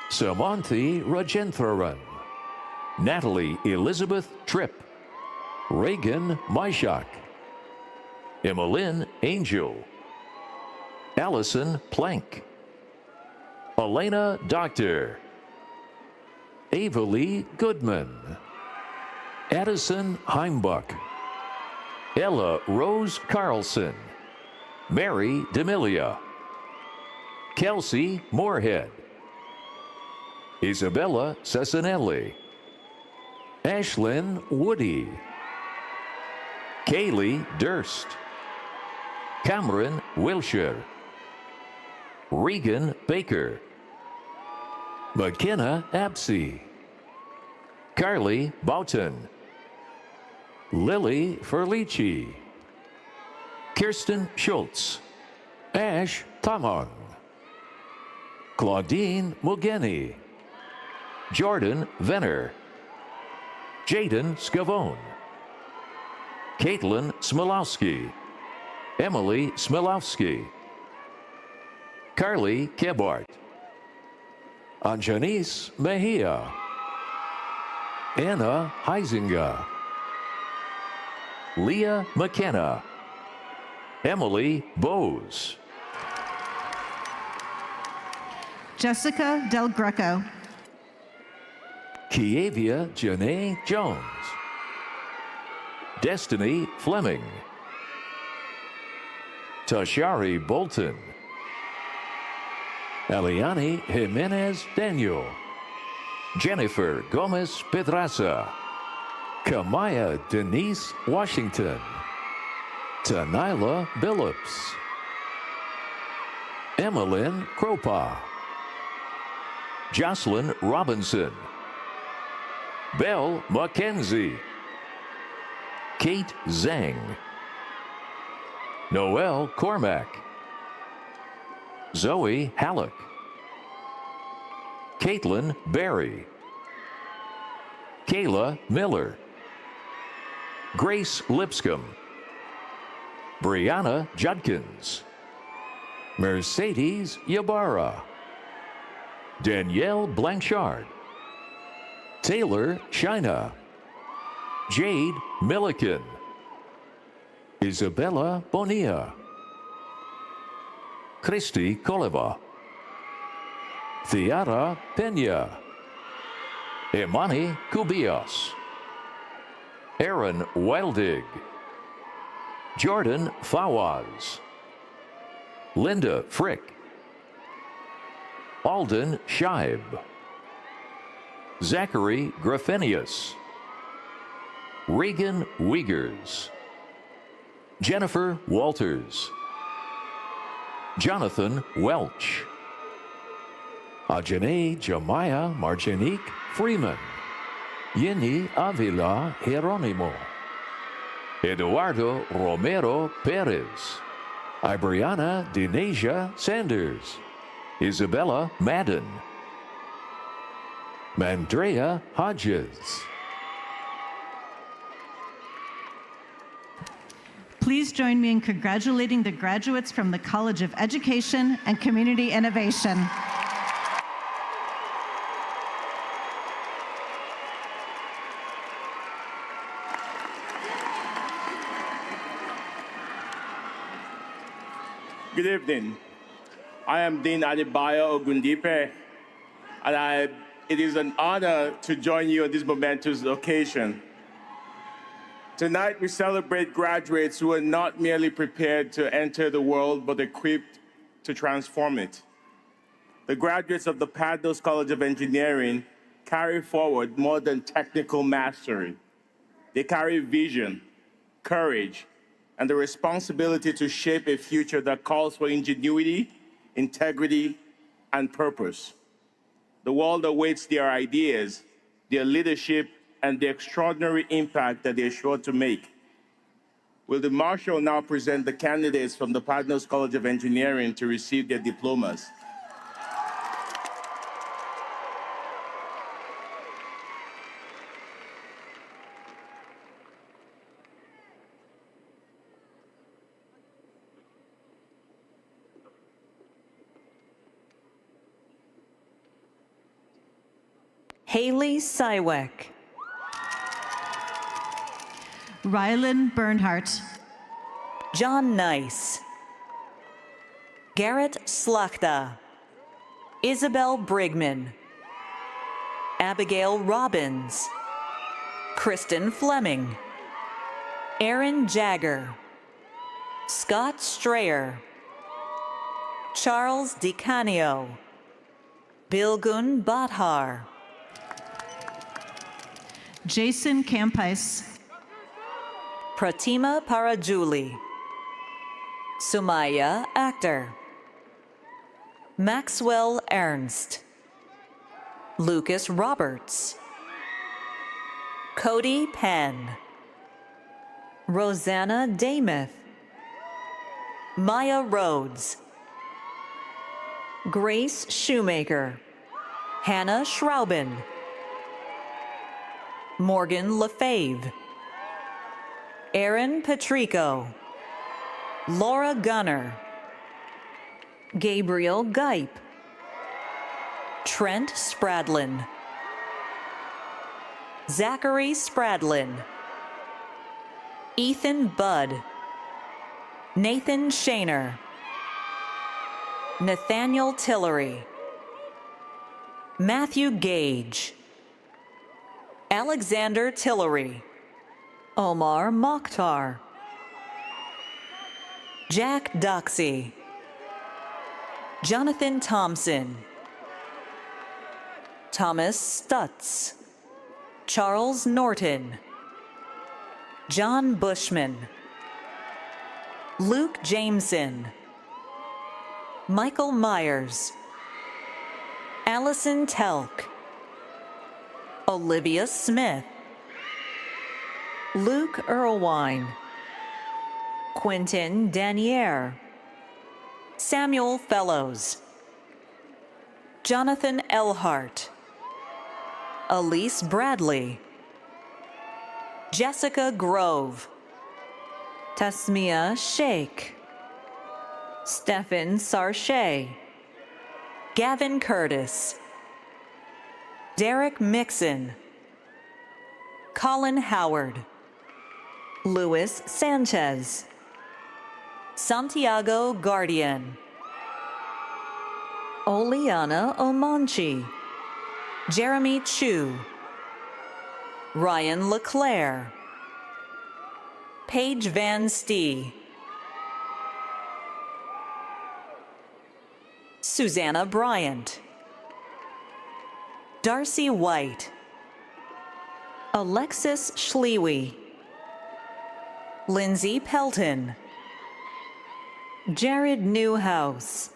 Samanthi Rajendran, Natalie Elizabeth Tripp, Reagan Myshak, Emmeline Angel, Allison Plank, Elena Doctor, Ava Lee Goodman, Addison Heimbuck, Ella Rose Carlson, Mary D'Amelia, Kelsey Moorhead, Isabella Cesanelli, Ashlyn Woody, Kaylee Durst, Cameron Wilshire, Regan Baker, McKenna Absey, Carly Boughton, Lily Ferlici, Kirsten Schultz, Ash Tamang, Claudine Mugeni, Jordan Venner, Jaden Scavone, Caitlin Smilowski, Emily Smilowski, Carly Kebart, Anjanice Mejia, Anna Heisinger, Leah McKenna, Emily Bowes, Jessica Del Greco, Kiavia Janae Jones, Destiny Fleming, Tashari Bolton, Eliani Jimenez Daniel, Jennifer Gomez Pedraza, Kamaya Denise Washington, Tanila Billups, Emmeline Kropa, Jocelyn Robinson, Belle Mackenzie, Kate Zhang, Noelle Cormack, Zoe Halleck, Caitlin Berry, Kayla Miller, Grace Lipscomb, Brianna Judkins, Mercedes Ybarra, Danielle Blanchard, Taylor Shina, Jade Milliken, Isabella Bonilla, Christy Koleva, Thiara Pena, Imani Kubias, Aaron Wildig, Jordan Fawaz, Linda Frick, Alden Scheib, Zachary Grafenius, Regan Wiegers, Jennifer Walters, Jonathan Welch, Ajane Jamaya Marjanique Freeman, Yeni Avila Jeronimo, Eduardo Romero Perez, Ibriana Denasia Sanders, Isabella Madden, Mandrea Hodges. Please join me in congratulating the graduates from the College of Education and Community Innovation. Good evening. I am Dean Adebayo Ogundipe, and it is an honor to join you on this momentous occasion. Tonight, we celebrate graduates who are not merely prepared to enter the world, but equipped to transform it. The graduates of the Padnos College of Engineering carry forward more than technical mastery. They carry vision, courage, and the responsibility to shape a future that calls for ingenuity, integrity, and purpose. The world awaits their ideas, their leadership, and the extraordinary impact that they're sure to make. Will the Marshal now present the candidates from the Padnos College of Engineering to receive their diplomas? Haley Sywek, Rylan Bernhardt, John Nice, Garrett Slachta, Isabel Brigman, Abigail Robbins, Kristen Fleming, Aaron Jagger, Scott Strayer, Charles DiCanio, Bilgun Bathar, Jason Campis, Pratima Parajuli, Sumaya Akhtar, Maxwell Ernst, Lucas Roberts, Cody Penn, Rosanna Dameth, Maya Rhodes, Grace Shoemaker, Hannah Schraubin, Morgan Lefebvre, Aaron Patrico, Laura Gunner, Gabriel Geip, Trent Spradlin, Zachary Spradlin, Ethan Budd, Nathan Shaner, Nathaniel Tillery, Matthew Gage, Alexander Tillery, Omar Mokhtar, Jack Doxey, Jonathan Thompson, Thomas Stutz, Charles Norton, John Bushman, Luke Jameson, Michael Myers, Allison Telk, Olivia Smith, Luke Erlewine, Quentin Daniere, Samuel Fellows, Jonathan Elhart, Elise Bradley, Jessica Grove, Tasmia Sheikh, Stephen Sarche, Gavin Curtis, Derek Mixon, Colin Howard, Luis Sanchez, Santiago Guardian, Oleana Omonchi, Jeremy Chu, Ryan LeClaire, Paige Van Stee, Susanna Bryant, Darcy White, Alexis Schlewy, Lindsay Pelton, Jared Newhouse,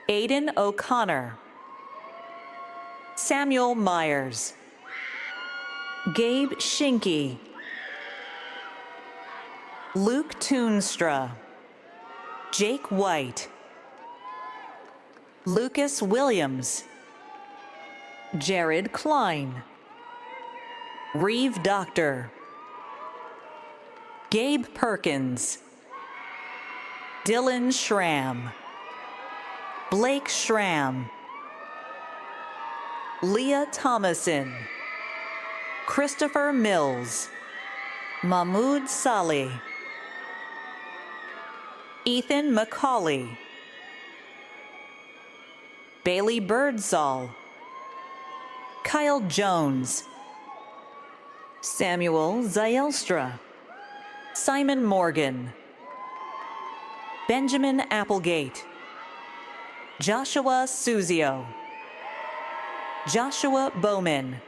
Aiden O'Connor, Samuel Myers, Gabe Schinke, Luke Toonstra, Jake White, Lucas Williams, Jared Klein, Reeve Doctor, Gabe Perkins, Dylan Schramm, Blake Schramm, Leah Thomason, Christopher Mills, Mahmoud Saleh, Ethan McCauley, Bailey Birdsall, Kyle Jones, Samuel Zylstra, Simon Morgan, Benjamin Applegate, Joshua Suzio, Joshua Bowman,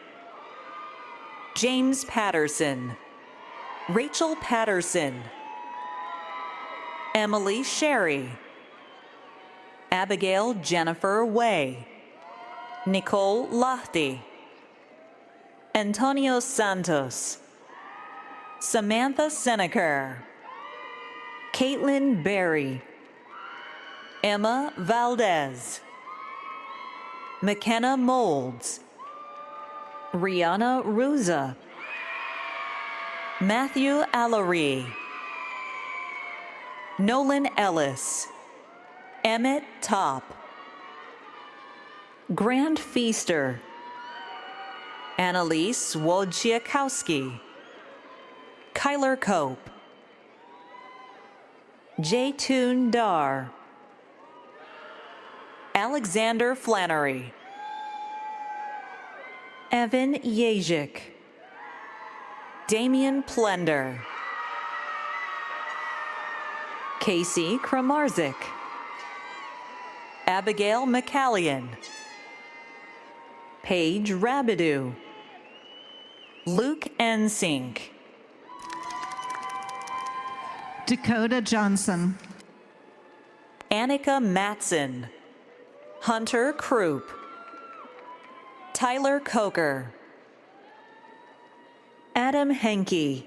James Patterson, Rachel Patterson, Emily Sherry, Abigail Jennifer Way, Nicole Lahti, Antonio Santos, Samantha Seneker, Caitlin Berry, Emma Valdez, McKenna Molds, Rihanna Ruza, Matthew Allery, Nolan Ellis, Emmett Top, Grant Feaster, Annalise Wojciechowski, Kyler Cope, Jaytoon Dar, Alexander Flannery, Evan Yajik, Damian Plender, Casey Kramarzik, Abigail McCallion, Paige Rabideau, Luke Ensink, Dakota Johnson, Annika Matson, Hunter Krupp, Tyler Coker, Adam Henke,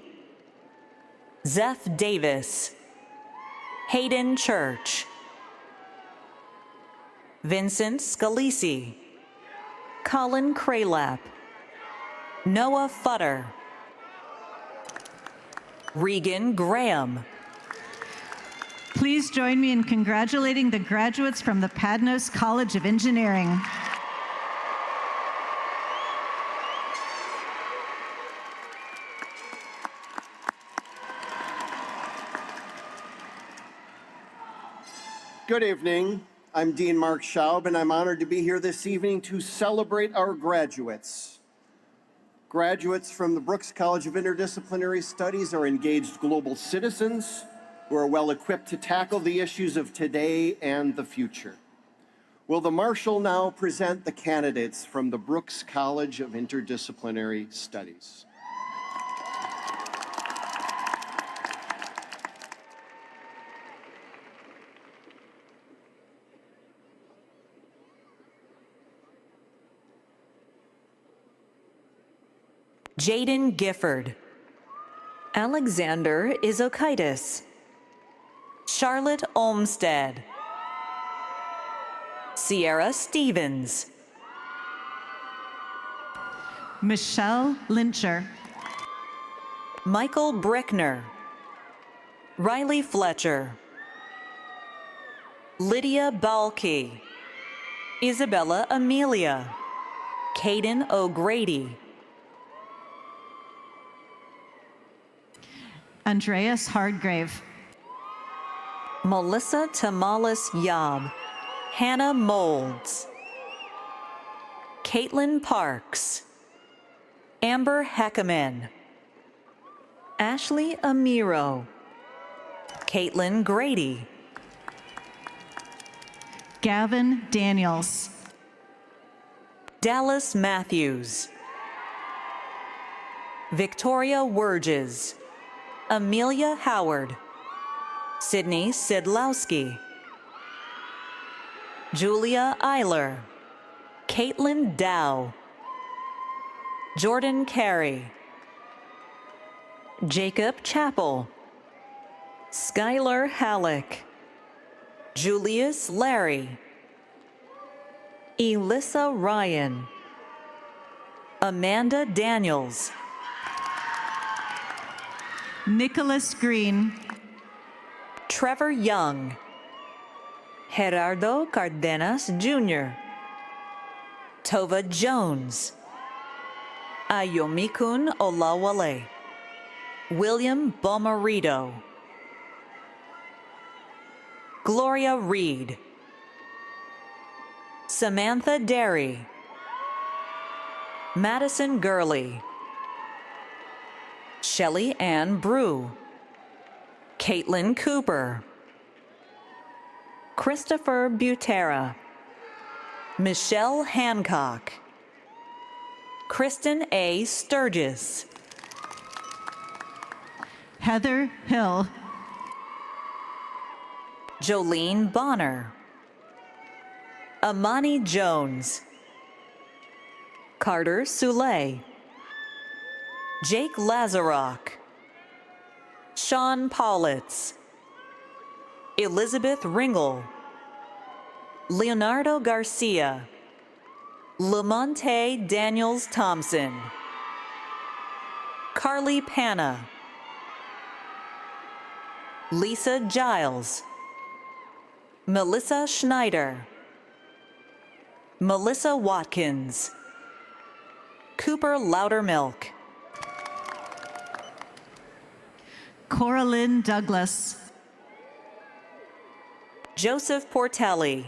Zeph Davis, Hayden Church, Vincent Scalisi, Colin Kraylap, Noah Futter, Regan Graham. Please join me in congratulating the graduates from the Padnos College of Engineering. Good evening. I'm Dean Mark Schaub, and I'm honored to be here this evening to celebrate our graduates. Graduates from the Brooks College of Interdisciplinary Studies are engaged global citizens who are well equipped to tackle the issues of today and the future. Will the Marshal now present the candidates from the Brooks College of Interdisciplinary Studies? Jaden Gifford, Alexander Izokaitis, Charlotte Olmstead, Sierra Stevens, Michelle Lyncher, Michael Brickner, Riley Fletcher, Lydia Balke, Isabella Amelia, Caden O'Grady, Andreas Hardgrave, Melissa Tamales Yob, Hannah Molds, Caitlin Parks, Amber Heckerman, Ashley Amiro, Caitlin Grady, Gavin Daniels, Dallas Matthews, Victoria Wurges, Amelia Howard, Sydney Sidlowski, Julia Eiler, Caitlin Dow, Jordan Carey, Jacob Chappell, Skylar Halleck, Julius Larry, Elissa Ryan, Amanda Daniels, Nicholas Green, Trevor Young, Gerardo Cardenas Jr., Tova Jones, Ayomikun Olawale, William Bomarito, Gloria Reed, Samantha Derry, Madison Gurley, Shelley Ann Brew, Caitlin Cooper, Christopher Butera, Michelle Hancock, Kristen A. Sturgis, Heather Hill, Jolene Bonner, Amani Jones, Carter Soule, Jake Lazarok, Sean Paulitz, Elizabeth Ringel, Leonardo Garcia, Lamonte Daniels Thompson, Carly Panna, Lisa Giles, Melissa Schneider, Melissa Watkins, Cooper Loudermilk, Coraline Douglas, Joseph Portelli,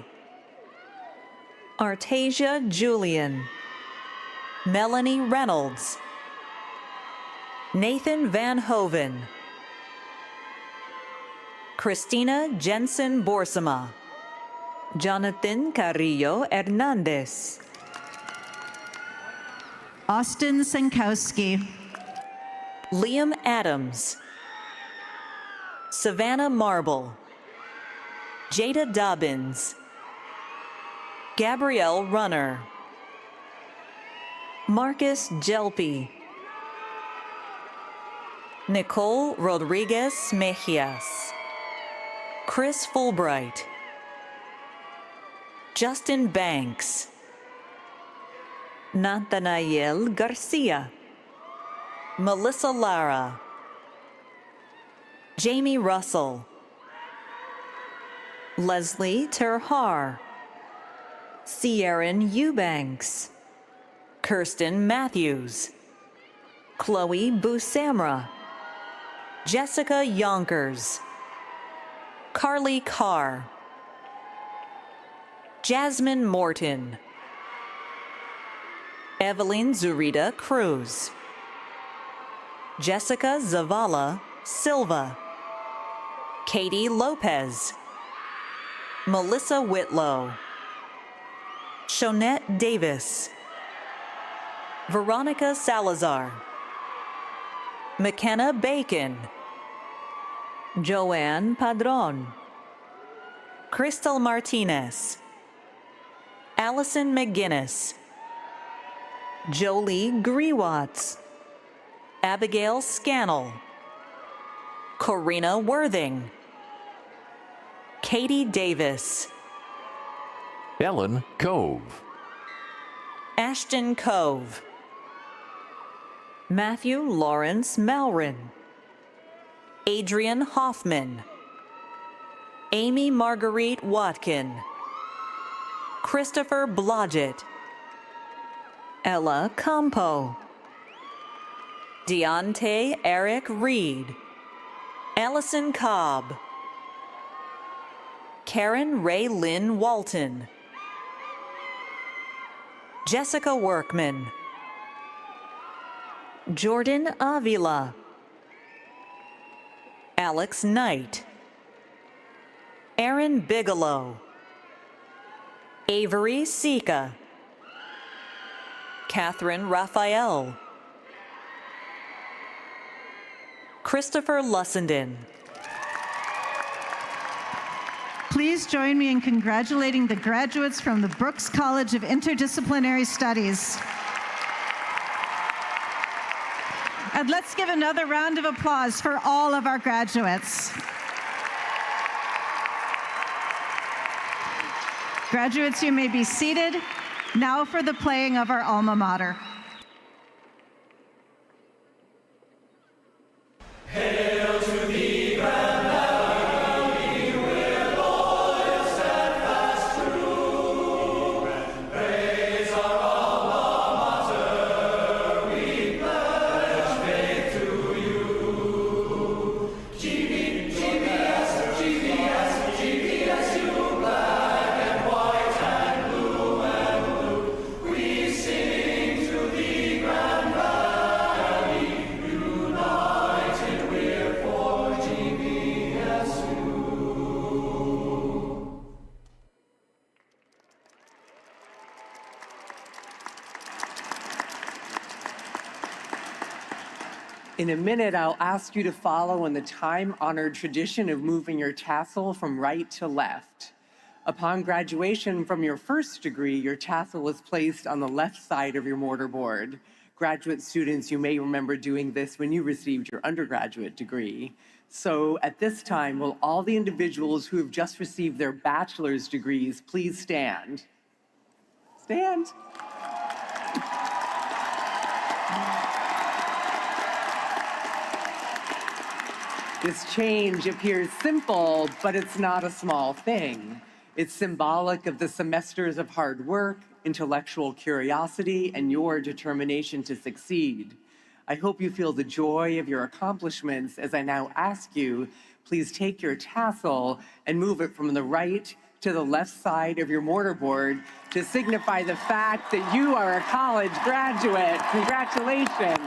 Artasia Julian, Melanie Reynolds, Nathan Van Hoven, Christina Jensen Borsama, Jonathan Carrillo Hernandez, Austin Sankowski, Liam Adams, Savannah Marble, Jada Dobbins, Gabrielle Runner, Marcus Jelpy, Nicole Rodriguez Mejias, Chris Fulbright, Justin Banks, Nathaniel Garcia, Melissa Lara, Jamie Russell, Leslie Terhar, Sierran Eubanks, Kirsten Matthews, Chloe Busamra, Jessica Yonkers, Carly Carr, Jasmine Morton, Evelyn Zurita Cruz, Jessica Zavala Silva, Katie Lopez, Melissa Whitlow, Shonette Davis, Veronica Salazar, McKenna Bacon, Joanne Padron, Crystal Martinez, Allison McGinnis, Jolie Grewatts, Abigail Scannell, Corina Worthing, Katie Davis, Ellen Cove, Ashton Cove, Matthew Lawrence Malrin, Adrian Hoffman, Amy Marguerite Watkin, Christopher Blodgett, Ella Campo, Deontay Eric Reed, Allison Cobb, Karen Ray Lynn Walton, Jessica Workman, Jordan Avila, Alex Knight, Aaron Bigelow, Avery Sika, Catherine Raphael, Christopher Lussenden. Please join me in congratulating the graduates from the Brooks College of Interdisciplinary Studies. And let's give another round of applause for all of our graduates. Graduates, you may be seated. Now for the playing of our alma mater. Hail to thee, Grand Valley, with loyal, steadfast, true. Praise our alma mater, we pledge faith to you. GVSU, black and white and blue and blue. We sing to thee, Grand Valley, united we're for GVSU. In a minute, I'll ask you to follow in the time-honored tradition of moving your tassel from right to left. Upon graduation from your first degree, your tassel is placed on the left side of your mortarboard. Graduate students, you may remember doing this when you received your undergraduate degree. So at this time, will all the individuals who have just received their bachelor's degrees please stand? Stand. This change appears simple, but it's not a small thing. It's symbolic of the semesters of hard work, intellectual curiosity, and your determination to succeed. I hope you feel the joy of your accomplishments as I now ask you, please take your tassel and move it from the right to the left side of your mortarboard to signify the fact that you are a college graduate. Congratulations.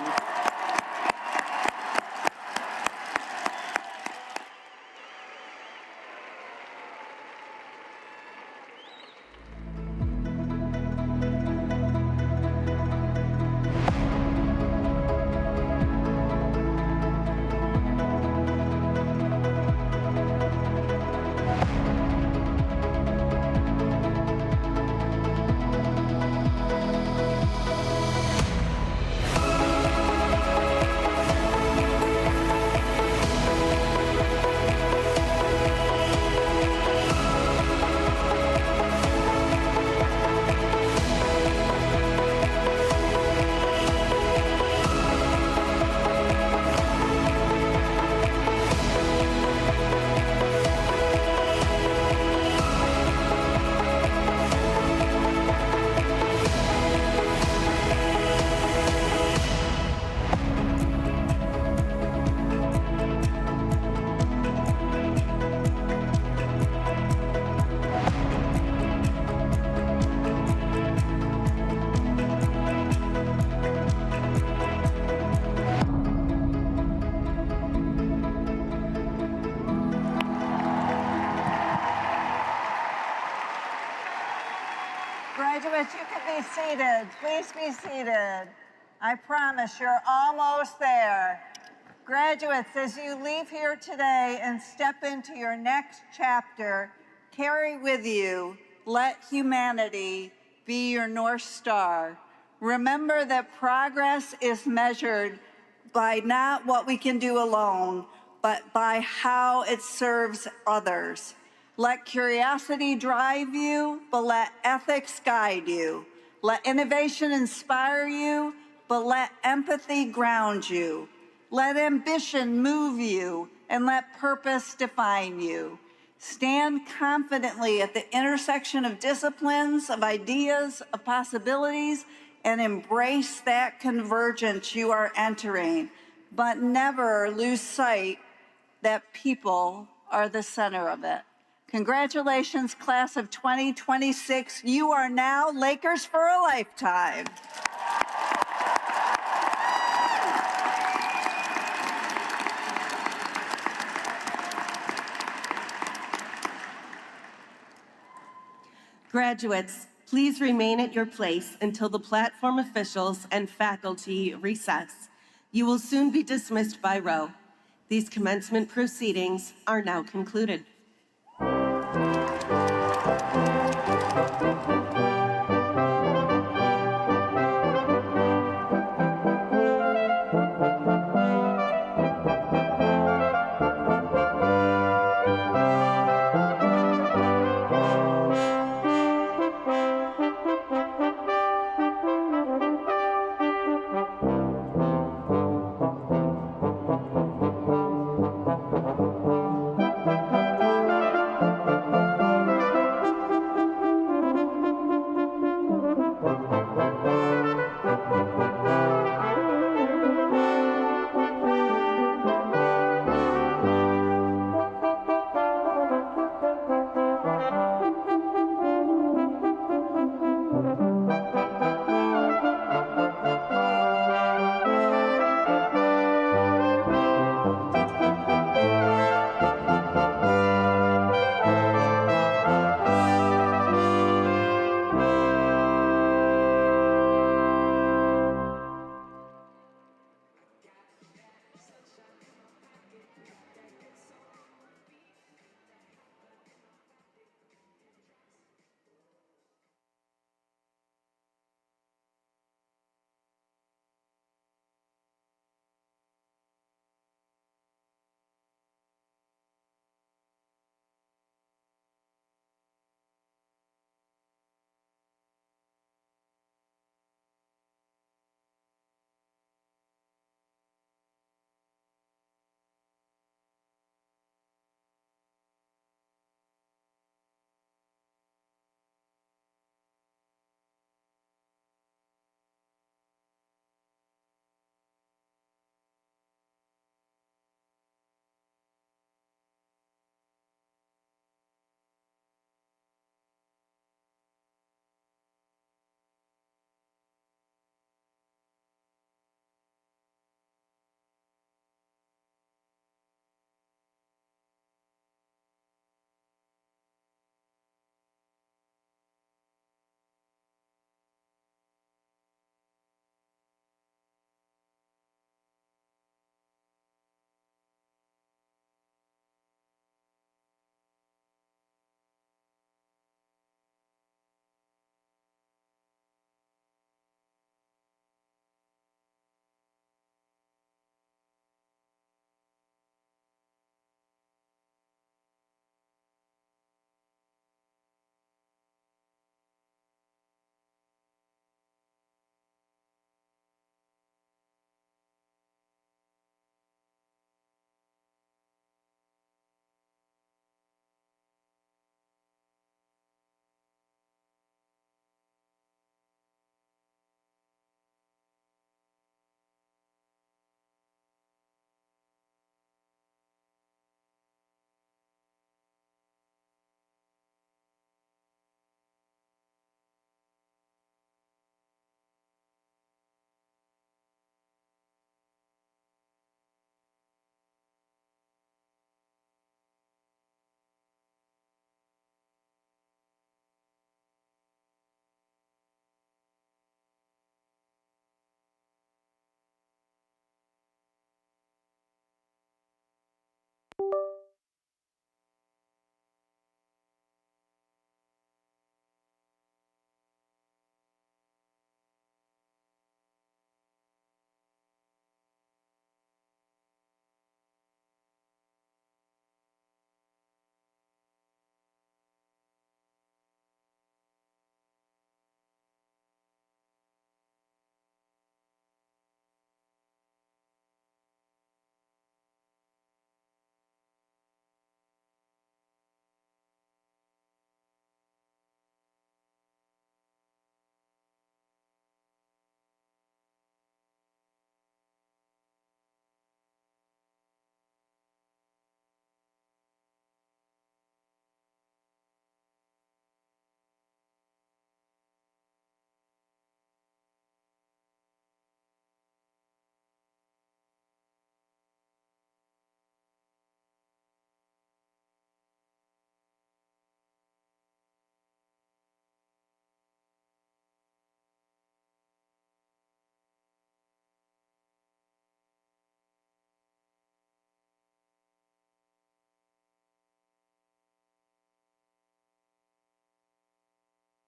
Graduates, you can be seated. Please be seated. I promise you're almost there. Graduates, as you leave here today and step into your next chapter, carry with you, let humanity be your North Star. Remember that progress is measured by not what we can do alone, but by how it serves others. Let curiosity drive you, but let ethics guide you. Let innovation inspire you, but let empathy ground you. Let ambition move you, and let purpose define you. Stand confidently at the intersection of disciplines, of ideas, of possibilities, and embrace that convergence you are entering. But never lose sight that people are the center of it. Congratulations, class of 2026. You are now Lakers for a lifetime. Graduates, please remain at your place until the platform officials and faculty recess. You will soon be dismissed by row. These commencement proceedings are now concluded.